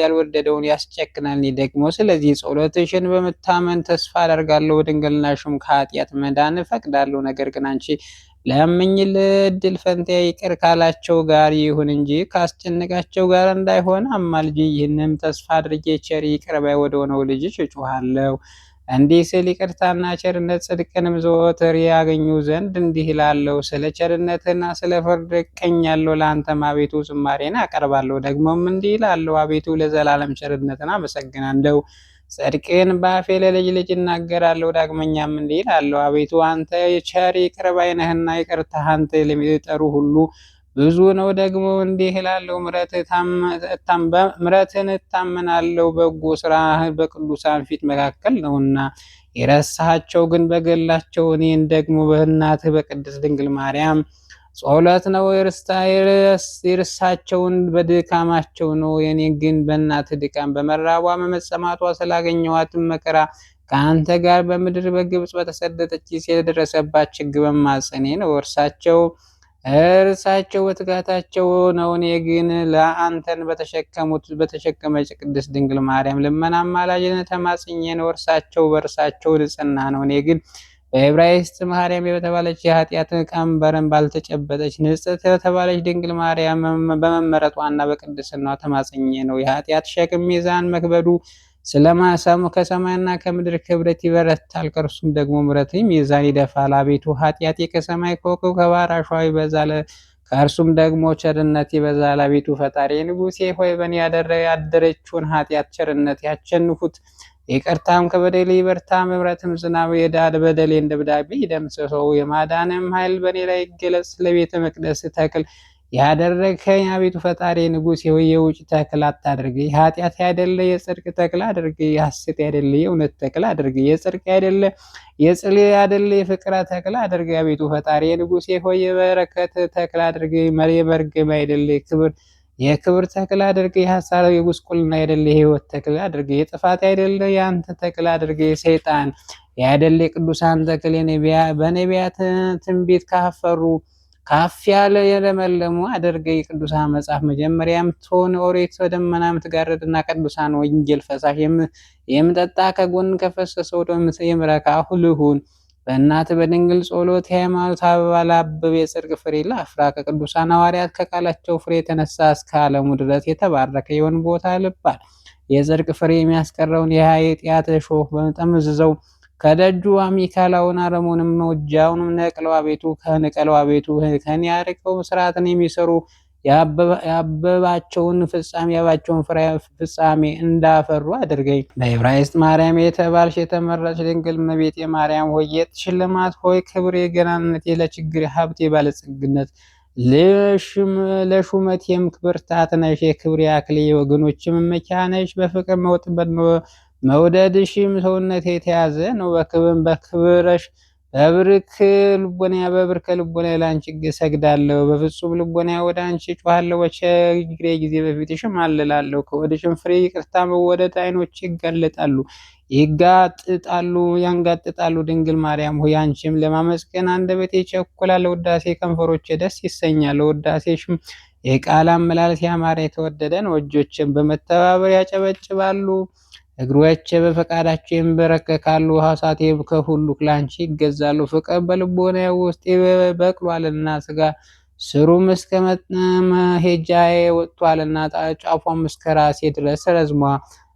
ያልወደደውን ያስጨክናል። እኔ ደግሞ ስለዚህ ጸሎትሽን በመታመን ተስፋ አደርጋለሁ። በድንግልናሽም ከኃጢአት መዳን እፈቅዳለሁ። ነገር ግን አንቺ ለምኝልኝ። እድል ፈንታዬ ይቅር ካላቸው ጋር ይሁን እንጂ ካስጨነቃቸው ጋር እንዳይሆን አማልጂ። ይህንም ተስፋ አድርጌ ቸር ይቅር ባይ ወደሆነው ልጅሽ እጮሃለሁ። እንዲህ ስል ይቅርታና ቸርነት ጽድቅንም ዘወትር ያገኙ ዘንድ እንዲህ እላለሁ። ስለ ቸርነትና ስለ ፍርድ እቀኛለሁ። ለአንተም አቤቱ ዝማሬን አቀርባለሁ። ደግሞም እንዲህ እላለሁ። አቤቱ ለዘላለም ቸርነትን አመሰግናለሁ፣ ጽድቅን በአፌ ለልጅ ልጅ እናገራለሁ። ዳግመኛም እንዲህ እላለሁ። አቤቱ አንተ ቸር ይቅር ባይ ነህና ይቅርታህ አንተ ለሚጠሩ ሁሉ ብዙ ነው። ደግሞ እንዲህ እላለሁ። ምሕረትን እታመናለሁ፣ በጎ ስራህ በቅዱሳን ፊት መካከል ነውና። የረሳሃቸው ግን በገላቸው እኔን ደግሞ በእናትህ በቅድስት ድንግል ማርያም ጸሎት ነው። የርሳቸውን በድካማቸው ነው። የኔ ግን በእናትህ ድካም በመራቧ መመጸማቷ ስላገኘኋትም መከራ ከአንተ ጋር በምድር በግብፅ በተሰደደች ጊዜ የደረሰባት ችግር በማጸኔ ነው። እርሳቸው እርሳቸው በትጋታቸው ነው። እኔ ግን ለአንተን በተሸከመች ቅድስት ድንግል ማርያም ልመና አማላጅነት ተማጽኜ ነው። እርሳቸው በእርሳቸው ንጽሕና ነው። እኔ ግን በዕብራይስጥ ማርያም በተባለች የኃጢአት ቀንበርን ባልተጨበጠች ንጽሕት በተባለች ድንግል ማርያም በመመረጧና በቅድስናዋ ተማጽኜ ነው። የኃጢአት ሸክም ሚዛን መክበዱ ከሰማይና ከምድር ክብደት ይበረታል፣ ከእርሱም ደግሞ ምሕረት ሚዛን ይደፋል። አቤቱ ኃጢአቴ ከሰማይ ኮከብ ከባሕር አሸዋ ይበዛል፣ ከእርሱም ደግሞ ቸርነት ይበዛል። አቤቱ ፈጣሪ ንጉሴ ሆይ በእኔ ያደረችውን ኃጢአት ቸርነት ያቸንፉት። ይቅርታም ከበደሌ ይበርታ፣ ምሕረትም ዝናብ የዳድ በደሌን ደብዳቤ ይደምስሰው። የማዳንም ኃይል በእኔ ላይ ይገለጽ። ለቤተ መቅደስ ተክል ያደረግከኝ አቤቱ ፈጣሪ ንጉሥ ሆይ የውጭ ተክል አታድርገኝ። የኃጢአት ያይደለ የጽድቅ ተክል አድርግ። የሐሰት ያይደለ የእውነት ተክል አድርግ። የጽድቅ ያይደለ የጽል ያይደለ የፍቅር ተክል አድርግ። አቤቱ ፈጣሪ ንጉሥ ሆይ የበረከት ተክል አድርግ። የመርገም አይደለ የክብር ተክል አድርግ። የሐሳብ የጉስቁልና አይደለ የሕይወት ተክል አድርግ። የጥፋት አይደለ የአንተ ተክል አድርግ። የሰይጣን ያይደለ የቅዱሳን ተክል በነቢያት ትንቢት ካፍ ያለ የለመለሙ አድርገ። የቅዱሳን መጽሐፍ መጀመሪያ የምትሆን ኦሪት በደመና የምትጋርድና ቅዱሳን ወንጌል ፈሳሽ የምጠጣ ከጎን ከፈሰሰው የምረካ ልሁን። በእናት በድንግል ጸሎት የሃይማኖት አበባ ላብብ፣ የጽድቅ ፍሬ ላፍራ። ከቅዱሳን ሐዋርያት ከቃላቸው ፍሬ የተነሳ እስከ ዓለሙ ድረስ የተባረከ የሆን ቦታ ልባል። የጽድቅ ፍሬ የሚያስቀረውን የኃጢአት እሾህ በጠምዝዘው ከደጁ አሚካላውን አረሙንም መውጃውንም ነቅለው አቤቱ ከንቀለው አቤቱ ከኔ ያርቀው። ስርዓትን የሚሰሩ ያበባቸውን ፍጻሜ እንዳፈሩ አድርገኝ። በዕብራይስጥ ማርያም የተባልሽ የተመረጥሽ ድንግል እመቤቴ ማርያም ሆይ ሽልማት ሆይ ክብሬ ገናንነቴ ለችግሬ ሀብቴ ባለጸግነት ለሹመቴም ብርታት ነሽ። የክብሬ አክሌ ወገኖችም መመኪያ ነሽ። በፍቅር መውደድሽም ሰውነቴ የተያዘ ነው። በክብረሽ በብርከ ልቦና ለአንቺ ሰግዳለሁ። በፍጹም ልቦና ወደ አንቺ ጮኻለሁ። በችግሬ ጊዜ በፊትሽም አልላለሁ። ከወደሽም ፍሬ ይቅርታ መወደድ ዓይኖች ያንጋጥጣሉ። ድንግል ማርያም ሆይ አንቺም ለማመስገን አንደበቴ ይቸኩላል። ውዳሴ ከንፈሮቼ ደስ ይሰኛል። ውዳሴሽም የቃል አመላለስ ያማረ የተወደደ ነው። እጆችም በመተባበር ያጨበጭባሉ። እግሮቼ በፈቃዳቸው ይንበረከካሉ። ሐሳቴ ከሁሉ ላንቺ ይገዛሉ። ፍቅር በልቦናዬ ውስጥ በቅሏልና ስሩም እስከ መሄጃዬ ወጥቷልና ጫፏም እስከ ራሴ ድረስ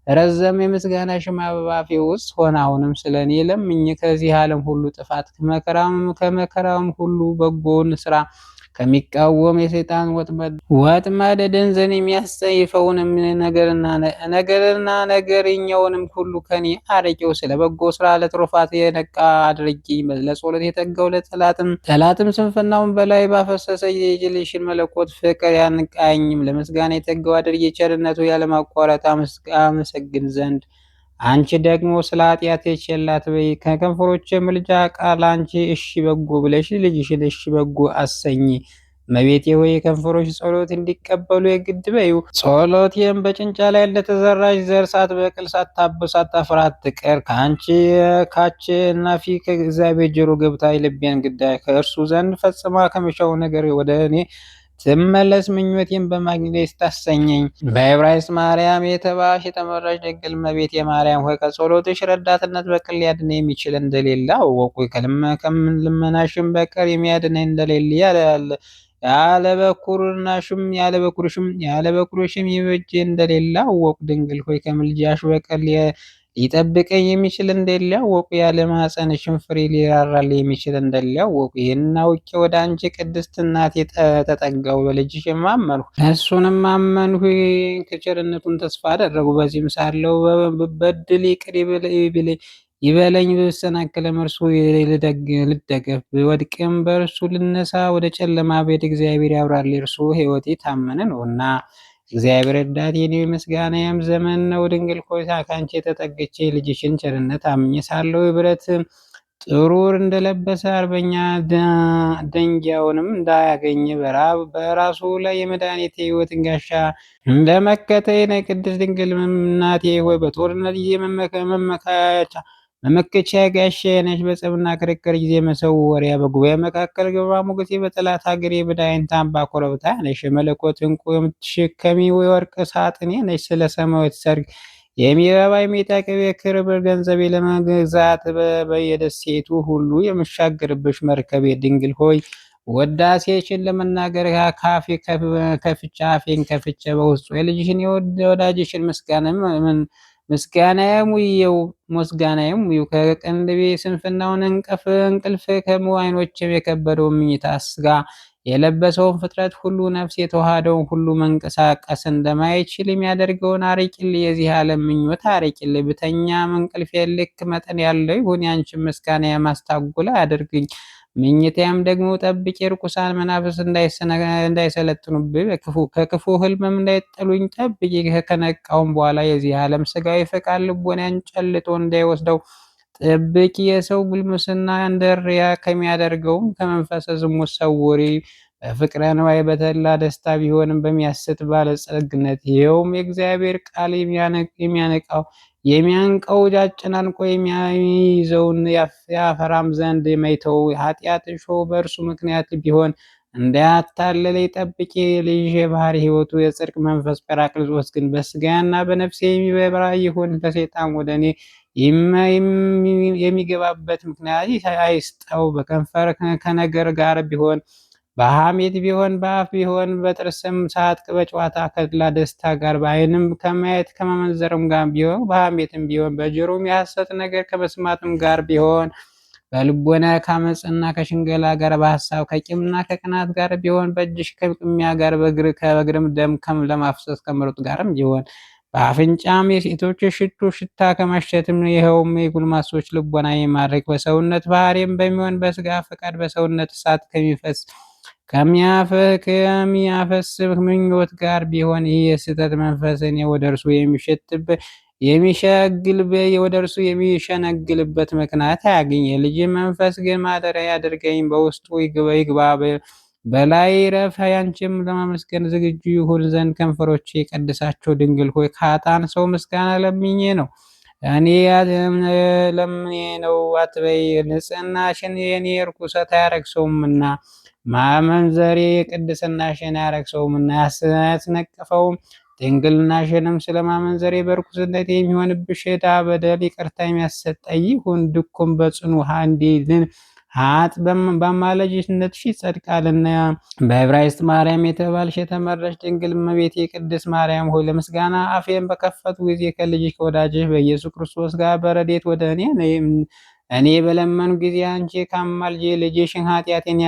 ረዘም። የምስጋናሽም አበባ አፌ ውስጥ ሆነ። አሁንም ስለ እኔ ለምኝ። ከዚህ ዓለም ሁሉ ጥፋት ከመከራም ሁሉ በጎን ስራ ከሚቃወም የሰይጣን ወጥመድ ድንዘን የሚያስጸይፈውንም ነገርና ነገርኛውንም ሁሉ ከኔ አርቂው። ስለ በጎ ስራ ለትሩፋት የነቃ አድርጊ። ለጸሎት የተጋው ጠላትም ስንፍናውን በላይ ባፈሰሰ የልጅሽን መለኮት ፍቅር ያንቃኝም። ለምስጋና የተጋው አድርጊ። ቸርነቱ ያለማቋረጥ አመሰግን ዘንድ አንቺ ደግሞ ስለ ኃጢአቴ ቸል አትበይ። ከከንፈሮቼ ምልጃ ቃል አንቺ እሺ በጎ ብለሽ ልጅሽን እሺ በጎ አሰኝ። እመቤቴ ሆይ የከንፈሮች ጸሎት እንዲቀበሉ የግድ በዩ። ጸሎቴም በጭንጫ ላይ እንደተዘራች ዘር ሳትበቅል ሳታብብ ሳታፈራ አትቀር። ካች እናፊ ከእግዚአብሔር ጆሮ ገብታ የልቤን ግዳይ ከእርሱ ዘንድ ፈጽማ ከመሻው ነገር ወደ እኔ ትመለስ። ምኞቴን በማግኘት ታሰኘኝ። በዕብራይስጥ ማርያም የተባልሽ የተመረጥሽ ድንግል እመቤቴ ማርያም ሆይ ከጸሎትሽ ረዳትነት በቀር ሊያድነኝ የሚችል እንደሌለ አወቁ። ልመናሽም በቀር የሚያድነኝ እንደሌለ ያለ በኩርሽም ይበጅ እንደሌለ አወቁ። ድንግል ሆይ ከምልጃሽ በቀር ሊጠብቀኝ የሚችል እንደሌለ አወቁ። ያለ ማኅፀንሽም ፍሬ ሊራራል የሚችል እንደሌለ አወቁ። ይህን አውቄ ወደ አንቺ ቅድስት እናቴ ተጠጋሁ፣ በልጅሽም አመንሁ። እሱንም አመንሁ፣ ከቸርነቱን ተስፋ አደረጉ። በዚህም ሳለሁ በበድል ይቅር ይበለኝ፣ ብሰናከልም እርሱ ልደገፍ፣ ብወድቅም በእርሱ ልነሳ። ወደ ጨለማ ቤት እግዚአብሔር ያብራል፣ እርሱ ሕይወቴ ታመነ ነውና። እግዚአብሔር ረዳቴ ነው፣ ምስጋናዬም ዘመን ነው። ድንግል ሆይ ከአንቺ ተጠግቼ ልጅሽን ቸርነት አምኜ ሳለሁ የብረት ጥሩር እንደለበሰ አርበኛ ደንጊያውንም እንዳያገኝ በራሱ ላይ የመድኃኒቴ ሕይወትን ጋሻ እንደመከተኝ ነይ። ቅድስት ድንግል እናቴ ሆይ በጦርነት ጊዜ መመከቻ ጋሻዬ ነሽ በጸብና ክርክር ጊዜ መሰወሪያ በጉባኤ መካከል ግርማ ሞገሴ በጠላት ሀገር የበዳይንት አምባ ኮረብታ ነሽ። መለኮት ዕንቁ የምትሸከሚ የወርቅ ሳጥኔ ነሽ። ስለ ሰማያዊት ሰርግ የሚረባ የሚጠቅም የክብር ገንዘቤ ለመግዛት በየደሴቱ ሁሉ የምሻገርብሽ መርከቤ ድንግል ሆይ ወዳሴሽን ለመናገር ካፌ ከፍቼ አፌን ከፍቼ በውስጡ የልጅሽን የወዳጅሽን ምስጋናዬም ውየው ከቅንድቤ ስንፍናውን እንቅልፍ ከዓይኖቼም የከበደውን ምኝታ ሥጋ የለበሰውን ፍጥረት ሁሉ ነፍስ የተዋሃደውን ሁሉ መንቀሳቀስ እንደማይችል የሚያደርገውን አርቂልኝ። የዚህ ዓለም ምኞት አርቂልኝ። ብተኛም እንቅልፌ ልክ መጠን ያለው ይሁን። ያንቺን ምስጋና የማስታጉል አያድርግኝ። ምኝታዬም ደግሞ ጠብቂ። ርኩሳን መናፍስት እንዳይሰለጥኑብኝ ከክፉ ሕልምም እንዳይጥሉኝ ጠብቂ። ከነቃውም በኋላ የዚህ ዓለም ሥጋዊ ፈቃድ ልቦናን ጨልጦ እንዳይወስደው ጠብቂ። የሰው ጉልምስና እንደ እሪያ ከሚያደርገውም ከመንፈሰ ዝሙት ሰውሪ። በፍቅረ ነዋይ በተድላ ደስታ ቢሆንም በሚያስት ባለጸግነት ይኸውም የእግዚአብሔር ቃል የሚያንቀው አጨናንቆ የሚይዘውን ያፈራም ዘንድ የማይተው ኃጢአት እሾህ በእርሱ ምክንያት ቢሆን እንዳያታልለኝ ጠብቂ። ልጅ የባህሪ ሕይወቱ የጽድቅ መንፈስ ጰራቅሊጦስ ግን በሥጋዬና በነፍሴ የሚበራ ይሁን። ከሰይጣን ወደ እኔ የሚገባበት ምክንያት አይስጠው። በከንፈር ከነገር ጋር ቢሆን በሐሜት ቢሆን በአፍ ቢሆን በጥርስም ሳቅ በጨዋታ ከድላ ደስታ ጋር በዓይንም ከማየት ከመመንዘርም ጋር ቢሆን በሐሜትም ቢሆን በጆሮም የሐሰት ነገር ከመስማትም ጋር ቢሆን በልቦና ከአመፅና ከሽንገላ ጋር በሐሳብ ከቂምና ከቅናት ጋር ቢሆን በእጅሽ ከቅሚያ ጋር ከእግርም ደም ለማፍሰስ ከምሮጥ ጋርም ቢሆን በአፍንጫም የሴቶች ሽቱ ሽታ ከማሸትም ይኸውም የጉልማሶች ልቦና የማድረግ በሰውነት ባህሪም በሚሆን በስጋ ፈቃድ በሰውነት እሳት ከሚያፈስ ምኞት ጋር ቢሆን ይህ የስህተት መንፈስ እኔ ወደ እርሱ የሚሸነግልበት ምክንያት አያግኝ። የልጅ መንፈስ ግን ማደሪያ ያድርገኝ፣ በውስጡ ይግባ፣ በላይ ረፍ። ያንቺም ለማመስገን ዝግጁ ይሁን ዘንድ ከንፈሮቼ የቀድሳቸው ድንግል ሆይ ከኃጥአን ሰው ምስጋና ለምኜ ነው አትበይ። ንጽሕናሽን የኔ ርኩሰት አያረክሰውምና ማመንዘሬ የቅድስናሽን አያረክሰውምና ያስነቀፈውም ድንግልናሽንም ስለማመንዘሬ በርኩስነት የሚሆንብሽ ዕዳ በደል ይቅርታ የሚያሰጠኝ ይሁን። ድኩም በጽኑ እንዲልን ሀጥ በአማላጅነትሽ ይጸድቃልና። በዕብራይስጥ ማርያም የተባልሽ የተመረሽ ድንግል እመቤቴ ቅድስት ማርያም ሆይ ለምስጋና አፌን በከፈቱ ጊዜ ከልጅሽ ከወዳጅሽ በኢየሱስ ክርስቶስ ጋር በረድኤት ወደ እኔ በለመኑ ጊዜ አንቺ ካማልጄ ልጅሽን ኃጢአቴን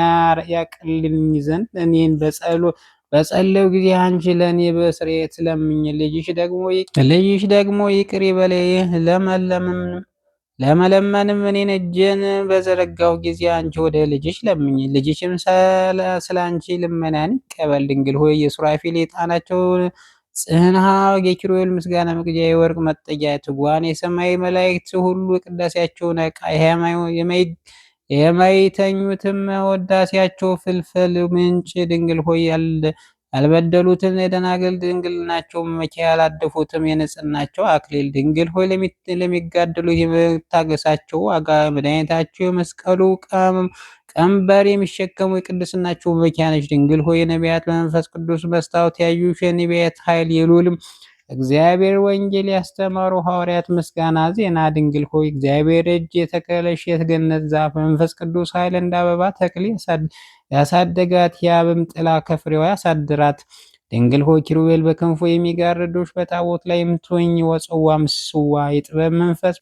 ያቅልልኝ ዘንድ እኔን በጸለው ጊዜ አንቺ ለእኔ በስርየት ለምኝ። ልጅሽ ደግሞ ይቅር ይበለኝ። ለመለመንም እኔን እጄን በዘረጋሁ ጊዜ አንቺ ወደ ልጅሽ ለምኝ። ልጅሽም ስለ አንቺ ልመናን ይቀበል። ድንግል ሆይ የሱራፌል የዕጣናቸው ጽህንሃ የኪሩቤል ምስጋና መቅጃ የወርቅ መጠጊያ ትጉሃን የሰማይ መላእክት ሁሉ ቅዳሴያቸውን ዕቃ የማይተኙትም ወዳሴያቸው ፍልፍል ምንጭ ድንግል ሆይ ያልበደሉትን የደናግል ድንግልናቸው መመኪያ ያላደፉትም የንጽህናቸው አክሊል ድንግል ሆይ ለሚጋደሉት የመታገሳቸው ዋጋ መድኃኒታቸው የመስቀሉ ቀንበር የሚሸከሙ የቅድስናቸው መመኪያ ነች። ድንግል ሆይ የነቢያት በመንፈስ ቅዱስ መስታወት ያዩሽ የነቢያት ኃይል የልዑልም እግዚአብሔር ወንጌል ያስተማሩ ሐዋርያት ምስጋና ዜና ድንግል ሆይ እግዚአብሔር እጅ የተከለሽ የገነት ዛፍ መንፈስ ቅዱስ ኃይል እንደ አበባ ተክል ያሳደጋት የአብም ጥላ ከፍሬዋ ያሳድራት። ድንግል ሆይ ኪሩቤል በክንፉ የሚጋርዱሽ በታቦት ላይ የምትሆኝ ወጽዋ ምስዋ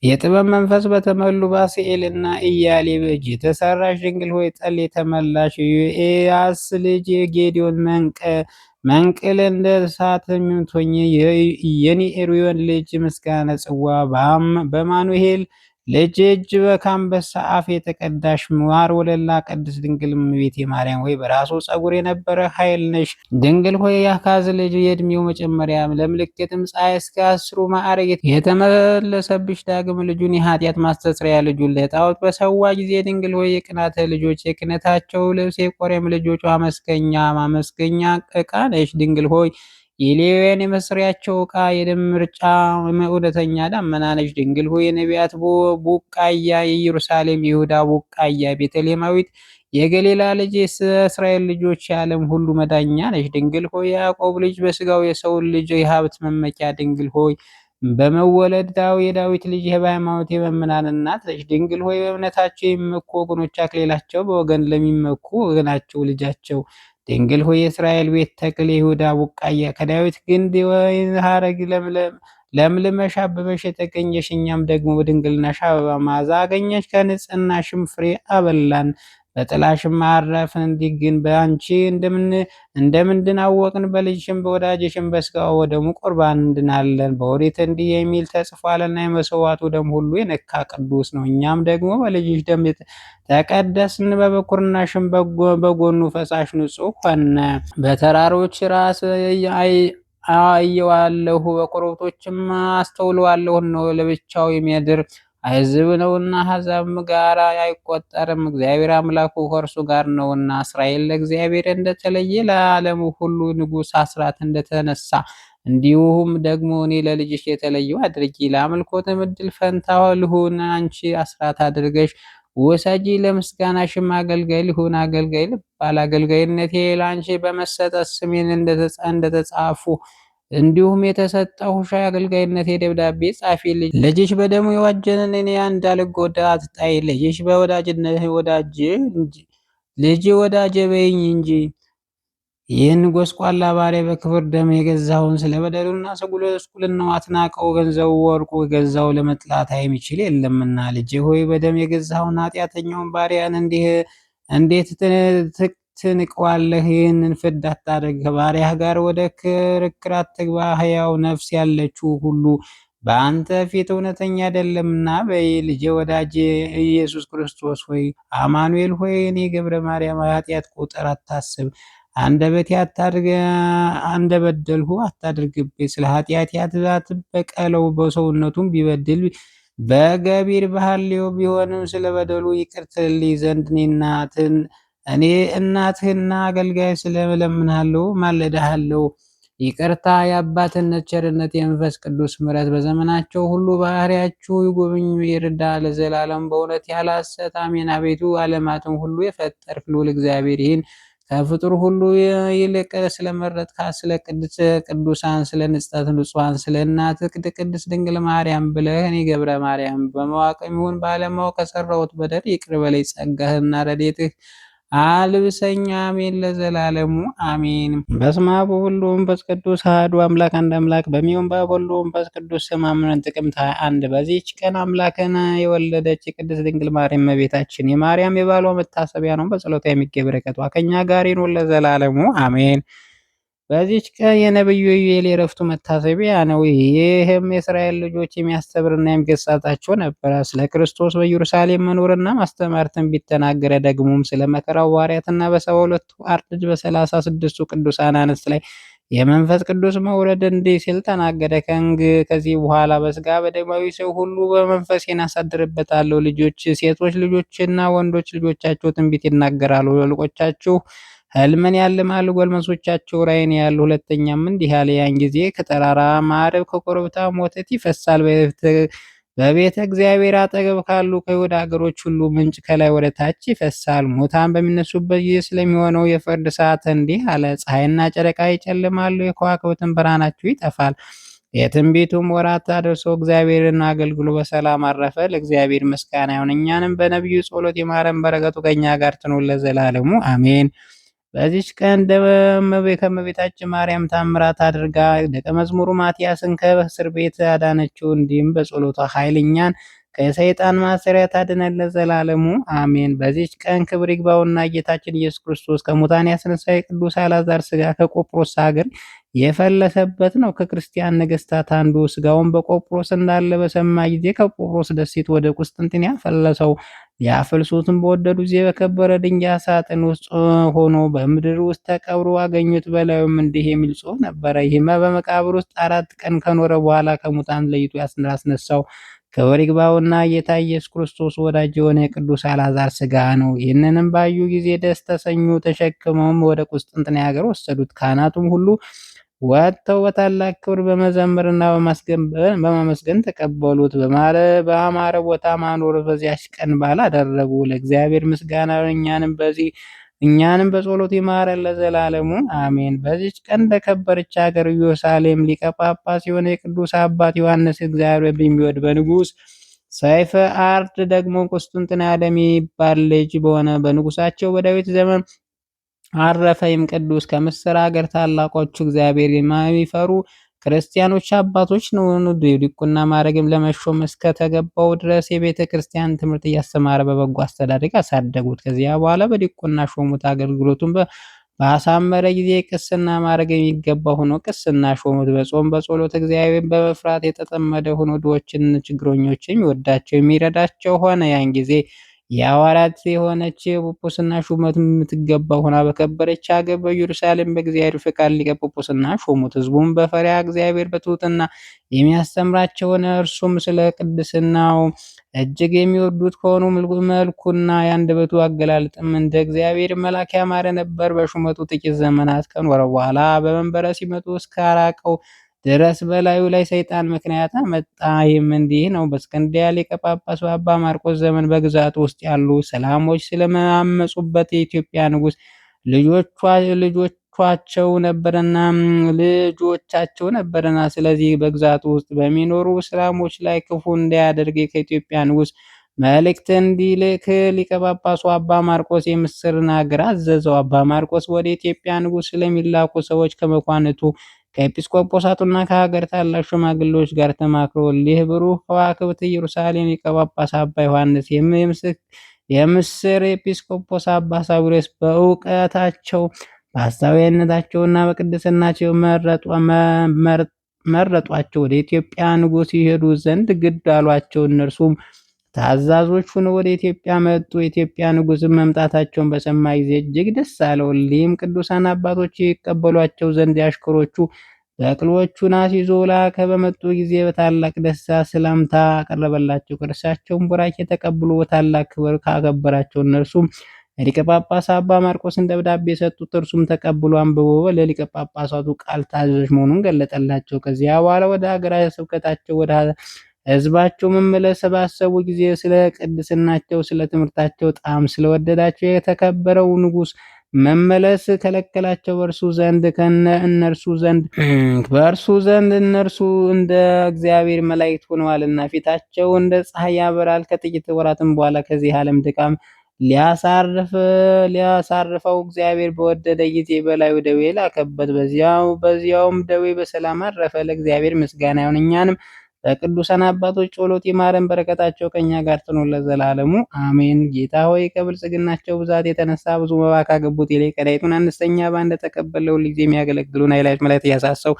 የጥበብ መንፈስ በተመሉ ባስኤልና ኢያሌብ እጅ የተሰራሽ ድንግል ሆይ ጠል የተመላሽ የኤያስ ልጅ የጌዲዮን መንቅል እንደ እሳት የምትሆኝ የኒኤሪዮን ልጅ ምስጋና ጽዋ በማኑሄል ልጅ እጅ ከአንበሳ አፍ የተቀዳሽ ማር ወለላ ቅድስት ድንግል እመቤቴ ማርያም ሆይ በራሱ ጸጉር የነበረ ኃይል ነሽ። ድንግል ሆይ የአካዝ ልጅ የእድሜው መጨመሪያ ለምልክትም ፀሐይ እስከ 10 ማዕረግ የተመለሰብሽ ዳግም ልጁን የኃጢአት ማስተስሪያ ልጁን ለጣዖት በሰዋ ጊዜ ድንግል ሆይ የቅናተ ልጆች የክነታቸው ልብስ የቆሬም ልጆች ማመስገኛ ዕቃ ነሽ። ድንግል ሆይ የሌዋውያን የመስሪያቸው ዕቃ የደም ምርጫ እውነተኛ ዳመና ነች። ድንግል ሆይ የነቢያት ቡቃያ፣ የኢየሩሳሌም ይሁዳ ቡቃያ፣ ቤተልሔማዊት የገሊላ ልጅ፣ የእስራኤል ልጆች የዓለም ሁሉ መዳኛ ነች። ድንግል ሆይ የያዕቆብ ልጅ በስጋው የሰውን ልጅ የሀብት መመኪያ ድንግል ሆይ በመወለድ የዳዊት ልጅ በሃይማኖት የመምናን እናት ነች። ድንግል ሆይ በእምነታቸው የሚመኩ ወገኖች አክሊላቸው፣ በወገን ለሚመኩ ወገናቸው ልጃቸው። ድንግል ሆይ የእስራኤል ቤት ተክል፣ የይሁዳ ቡቃያ፣ ከዳዊት ግንድ የወይን ሐረግ ለምልመሽ አበበሽ የተገኘሽ፣ እኛም ደግሞ በድንግልናሽ አበባ መዓዛ አገኘች። ከንጽሕናሽም ፍሬ አበላን፣ በጥላሽም አረፍን። እንዲህ ግን በአንቺ እንደምንድን አወቅን? በልጅሽም በወዳጅሽም በሥጋው ወደሙ ቁርባን እንድናለን። በኦሪት እንዲህ የሚል ተጽፏልና የመሥዋዕቱ ደም ሁሉ የነካ ቅዱስ ነው። እኛም ደግሞ በልጅሽ ደም ተቀደስን፣ በበኩርናሽም በጎኑ ፈሳሽ ንጹሕ ሆነ። በተራሮች ራስ አየዋለሁ፣ በኮረብቶችም አስተውለዋለሁ። እነሆ ለብቻው የሚያድር ሕዝብ ነውና አሕዛብም ጋር አይቆጠርም። እግዚአብሔር አምላኩ ከእርሱ ጋር ነውና። እስራኤል ለእግዚአብሔር እንደተለየ ለዓለሙ ሁሉ ንጉሥ አስራት እንደተነሳ እንዲሁም ደግሞ እኔ ለልጅሽ የተለየው አድርጊ። ለአምልኮትም ዕድል ፈንታ ልሁን። አንቺ አስራት አድርገሽ ውሰጂ። ለምስጋናሽም አገልጋይ ልሁን። አገልጋይ ልባል። አገልጋይነቴ ለአንቺ በመሰጠት ስሜን እንደተጻፉ እንዲሁም የተሰጠሁሽ አገልጋይነቴ ደብዳቤ ጻፊልኝ። ልጅሽ በደሙ የዋጀንን እኔ እንዳልጎዳ አትጣይ። ልጅሽ በወዳጅነት ልጅ ወዳጄ በይኝ እንጂ ይህን ጎስቋላ ባሪያ በክብር ደም የገዛውን ስለ በደሉና ስጉልናው አትናቀው። ገንዘቡ ወርቁ ገዛው ለመጥላት የሚችል የለምና። ልጄ ሆይ በደም የገዛውን ኃጢአተኛውን ባሪያን እንዴት ትንቀዋለህ? ይህንን ፍርድ አታድርግ። ከባሪያህ ጋር ወደ ክርክር አትግባ። ሕያው ነፍስ ያለችው ሁሉ በአንተ ፊት እውነተኛ አይደለምና በይ። ልጄ ወዳጄ ኢየሱስ ክርስቶስ ሆይ፣ አማኑኤል ሆይ፣ እኔ ገብረ ማርያም ኃጢአት ቁጥር አታስብ። አንደበቴ እንደበደልሁ አታድርግብኝ። ስለ ኃጢአት አትበቀለው። በሰውነቱም ቢበድል በገቢር ባህልዮ ቢሆንም ስለ በደሉ ይቅር ትልኝ ዘንድ እኔ እናትህና አገልጋይ ስለምለምንሃለሁ ማለድሃለሁ። ይቅርታ፣ የአባትነት ቸርነት፣ የመንፈስ ቅዱስ ምሕረት በዘመናቸው ሁሉ ባህሪያችሁ ይጎብኝ ይርዳ ለዘላለም በእውነት ያለ ሐሰት አሜን። አቤቱ ዓለማትን ሁሉ የፈጠርክ ልዑል እግዚአብሔር ይህን ከፍጡር ሁሉ ይልቅ ስለመረጥካት ስለ ቅዱሳን ስለ ንጽሕት ንጹሐን ስለ እናትህ ቅድስት ድንግል ማርያም ብለህ እኔ ገብረ ማርያም በማወቅም ይሁን ባለማወቅ ከሠራሁት በደል ይቅር በለኝ። ጸጋህና ረድኤትህ አልብሰኝ። አሜን ለዘላለሙ አሜን። በስመ አብ ወወልድ ወመንፈስ ቅዱስ አሐዱ አምላክ አንድ አምላክ በሚሆን በአብ ወልድ ወመንፈስ ቅዱስ ስም አምነን ጥቅምት 21 በዚህች ቀን አምላክን የወለደች የቅድስት ድንግል ማርያም እመቤታችን የማርያም የባሏ መታሰቢያ ነው። በጸሎታ የሚገኝ በረከቷ ከእኛ ጋር ይኑር ለዘላለሙ አሜን። በዚህች ቀን የነቢዩ ኢዩኤል የዕረፍቱ መታሰቢያ ነው። ይህም የእስራኤል ልጆች የሚያስተምርና የሚገሥጻቸው ነበረ። ስለ ክርስቶስ በኢየሩሳሌም መኖርና ማስተማር ትንቢት ተናገረ። ደግሞም ስለ መከራው ሐዋርያትና በ72ቱ አርድእት በ36ቱ ቅዱሳን አንስት ላይ የመንፈስ ቅዱስ መውረድ እንዲህ ሲል ተናገረ። ከዚህ በኋላ በሥጋ በደማዊ ሰው ሁሉ በመንፈሴን አሳድርበታለሁ። ሴቶች ልጆችና ወንዶች ልጆቻቸው ትንቢት ይናገራሉ። አለቆቻችሁ ሕልምን ያልማሉ፣ ጎልማሶቻቸው ራእይን ያያሉ። ሁለተኛም እንዲህ አለ፣ ያን ጊዜ ከጠራራ ማዕረግ ከኮረብታም ወተት ይፈሳል። በቤተ እግዚአብሔር አጠገብ ካሉ ከይሁዳ አገሮች ሁሉ ምንጭ ከላይ ወደ ታች ይፈሳል። ሙታን በሚነሱበት ጊዜ ስለሚሆነው የፍርድ ሰዓት እንዲህ አለ፣ ፀሐይና ጨረቃ ይጨልማሉ፣ የከዋክብትን ብርሃናቸው ይጠፋል። የትንቢቱም ወራት ደርሶ እግዚአብሔርን አገልግሎ በሰላም አረፈ። ለእግዚአብሔር ምስጋና ይሁን፣ እኛንም በነቢዩ ጸሎት ይማረን፣ በረከቱ ከእኛ ጋር ትኑር ለዘላለሙ አሜን። በዚች ቀን ከእመቤታችን ማርያም ታምራት አድርጋ ደቀ መዝሙሩ ማትያስን ከእስር ቤት አዳነችው። እንዲህም በጸሎቷ ኃይል እኛን ከሰይጣን ማሰሪያ ታድነን ለዘላለሙ አሜን። በዚች ቀን ክብር ይግባውና ጌታችን ኢየሱስ ክርስቶስ ከሙታን ያስነሳ የቅዱስ አልዓዛር ሥጋ ከቆጵሮስ ሀገር የፈለሰበት ነው። ከክርስቲያን ነገሥታት አንዱ ሥጋውን በቆጵሮስ እንዳለ በሰማ ጊዜ ከቆጵሮስ ደሴት ወደ ቁስጥንጥንያ ፈለሰው። ሊያፈልሱትም በወደዱ ጊዜ በከበረ ድንጋይ ሳጥን ውስጥ ሆኖ በምድር ውስጥ ተቀብሮ አገኙት። በላዩም እንዲህ የሚል ጽሑፍ ነበረ፣ ይህም በመቃብር ውስጥ 4 ቀን ከኖረ በኋላ ከሙታን ለይቶ ያስነሳው ክብር ይግባውና ጌታ ኢየሱስ ክርስቶስ ወዳጅ የሆነ የቅዱስ አልዓዛር ሥጋ ነው። ይህንንም ባዩ ጊዜ ደስ ተሰኙ። ተሸክመውም ወደ ቁስጥንጥንያ ሀገር ወሰዱት። ካህናቱም ሁሉ ወጥተው በታላቅ ክብር በመዘመርና በማመስገን ተቀበሉት። በአማረ ቦታ ማኖር በዚያች ቀን በዓል አደረጉ። ለእግዚአብሔር ምስጋና እኛንም በጸሎት ይማረን ለዘላለሙ አሜን። በዚች ቀን በከበረች ሀገር ኢየሩሳሌም ሊቀ ጳጳስ የሆነ የቅዱስ አባት ዮሐንስ እግዚአብሔር በሚወድ በንጉሥ ሰይፈ አርድ ደግሞ ቁስጥንጥንያ ለሚባል ልጅ በሆነ በንጉሳቸው በዳዊት ዘመን አረፈ። ይህም ቅዱስ ከምስር ሀገር ታላቆቹ እግዚአብሔር የሚፈሩ ክርስቲያኖች አባቶች ነው። ዲቁና ማዕረግም ለመሾም እስከተገባው ድረስ የቤተ ክርስቲያን ትምህርት እያስተማረ በበጎ አስተዳደግ አሳደጉት። ከዚያ በኋላ በዲቁና ሾሙት። አገልግሎቱን ባሳመረ ጊዜ ቅስና ማዕረግ የሚገባ ሆኖ ቅስና ሾሙት። በጾም በጸሎት እግዚአብሔር በመፍራት የተጠመደ ሆኖ ድሆችን፣ ችግረኞችን የሚወዳቸው የሚረዳቸው ሆነ። ያን ጊዜ የሐዋርያት የሆነች የጵጵስና ሹመት የምትገባ ሆና በከበረች ሀገር በኢየሩሳሌም በእግዚአብሔር ፈቃድ ሊቀ ጵጵስና ሾሙት። ሕዝቡም በፈሪሃ እግዚአብሔር በትሕትና የሚያስተምራቸው ሆነ። እርሱም ስለ ቅድስናው እጅግ የሚወዱት ከሆኑ መልኩና የአንደበቱ አገላለጥም እንደ እግዚአብሔር መልአክ ያማረ ነበር። በሹመቱ ጥቂት ዘመናት ከኖረ በኋላ በመንበረ ሲመቱ እስከ አራቀው ድረስ በላዩ ላይ ሰይጣን ምክንያት አመጣ። ይህም እንዲህ ነው። በእስክንድርያ ሊቀ ጳጳስ በአባ ማርቆስ ዘመን በግዛቱ ውስጥ ያሉ ሰላሞች ስለማመፁበት የኢትዮጵያ ንጉሥ ልጆቻቸው ነበርና ስለዚህ በግዛቱ ውስጥ በሚኖሩ ሰላሞች ላይ ክፉ እንዳያደርግ ከኢትዮጵያ ንጉሥ መልእክት እንዲልክ ሊቀ ጳጳሱ አባ ማርቆስ የምስርን ሀገር አዘዘው። አባ ማርቆስ ወደ ኢትዮጵያ ንጉሥ ስለሚላኩ ሰዎች ከመኳንቱ ከኤጲስቆጶሳቱና ከሀገር ታላቅ ሽማግሌዎች ጋር ተማክሮ እሊህ ብሩህ ከዋክብት ኢየሩሳሌም ሊቀ ጳጳስ አባ ዮሐንስ፣ የምስር ኤጲስቆጶስ አባ ሳዊሮስ በእውቀታቸው በአስተዋይነታቸውና በቅድስናቸው መረጧቸው። ወደ ኢትዮጵያ ንጉሥ ይሄዱ ዘንድ ግድ አሏቸው። እነርሱም ታዛዦች ሆነው ወደ ኢትዮጵያ መጡ። የኢትዮጵያ ንጉሥም መምጣታቸውን በሰማ ጊዜ እጅግ ደስ አለው። እሊህም ቅዱሳን አባቶች ይቀበሏቸው ዘንድ አሽከሮቹ በቅሎቹን አስይዞ ላከ። በመጡ ጊዜ በታላቅ ደስታ ሰላምታ አቀረበላቸው። ከእርሳቸውም ቡራኬ ተቀብሎ በታላቅ ክብር ካከበራቸው እነርሱም ለሊቀ ጳጳስ አባ ማርቆስን ደብዳቤ ሰጡት። እርሱም ተቀብሎ አንብቦ ለሊቀ ጳጳሳቱ ቃል ታዛዥ መሆኑን ገለጠላቸው። ከዚያ በኋላ ወደ ሀገረ ስብከታቸው ወደ ሕዝባቸው መመለስ ባሰቡ ጊዜ ስለ ቅድስናቸው፣ ስለ ትምህርታቸው ጣዕም ስለወደዳቸው የተከበረው ንጉሥ መመለስ ከለከላቸው። በእርሱ ዘንድ እነርሱ እንደ እግዚአብሔር መላእክት ሆነዋልና ፊታቸው እንደ ፀሐይ ያበራል። ከጥቂት ወራትም በኋላ ከዚህ ዓለም ድካም ሊያሳርፈው እግዚአብሔር በወደደ ጊዜ በላዩ ደዌ ላከበት። በዚያውም ደዌ በሰላም አረፈ። ለእግዚአብሔር ምስጋና ይሁን። እኛንም በቅዱሳን አባቶች ጸሎት ይማረን፣ በረከታቸው ከኛ ጋር ትኑር ለዘላለሙ አሜን። ጌታ ሆይ ከብልጽግናቸው ብዛት የተነሳ ብዙ መባ ካገቡት ይልቅ ቀዳይቱን አነስተኛ መባ እንደተቀበለ ሁልጊዜ የሚያገለግሉን ኃይላት መላእክት እያሳሰቡ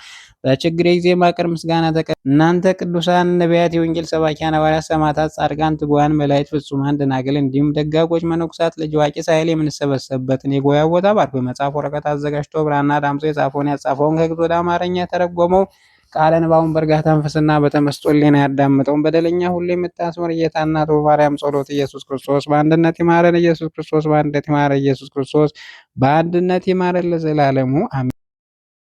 በችግሬ ጊዜ ማቅር ምስጋና እናንተ ቅዱሳን ነቢያት፣ የወንጌል ሰባኪያን ሐዋርያት፣ ሰማዕታት፣ ጻድቃን፣ ትጉሃን መላእክት፣ ፍጹማን ደናግል እንዲሁም ደጋጎች መነኮሳት ልጅ አዋቂ ሳይል የምንሰበሰብበትን የጉባኤ ቦታ ባርኮ መጽሐፍ ወረቀት አዘጋጅቶ ብራና ዳምጾ የጻፈውን ያጻፈውን ከግዕዝ ወደ አማርኛ የተረጎመው ቃለ ንባቡን በእርጋታ መንፈስና በተመስጦ ሕሊና ያዳምጠውን በደለኛ ሁሉ የምታስምር ጌታ እናቱ በማርያም ጸሎት ኢየሱስ ክርስቶስ በአንድነት ይማረን። ኢየሱስ ክርስቶስ በአንድነት ይማረን። ኢየሱስ ክርስቶስ በአንድነት ይማረን ለዘላለሙ አሜን።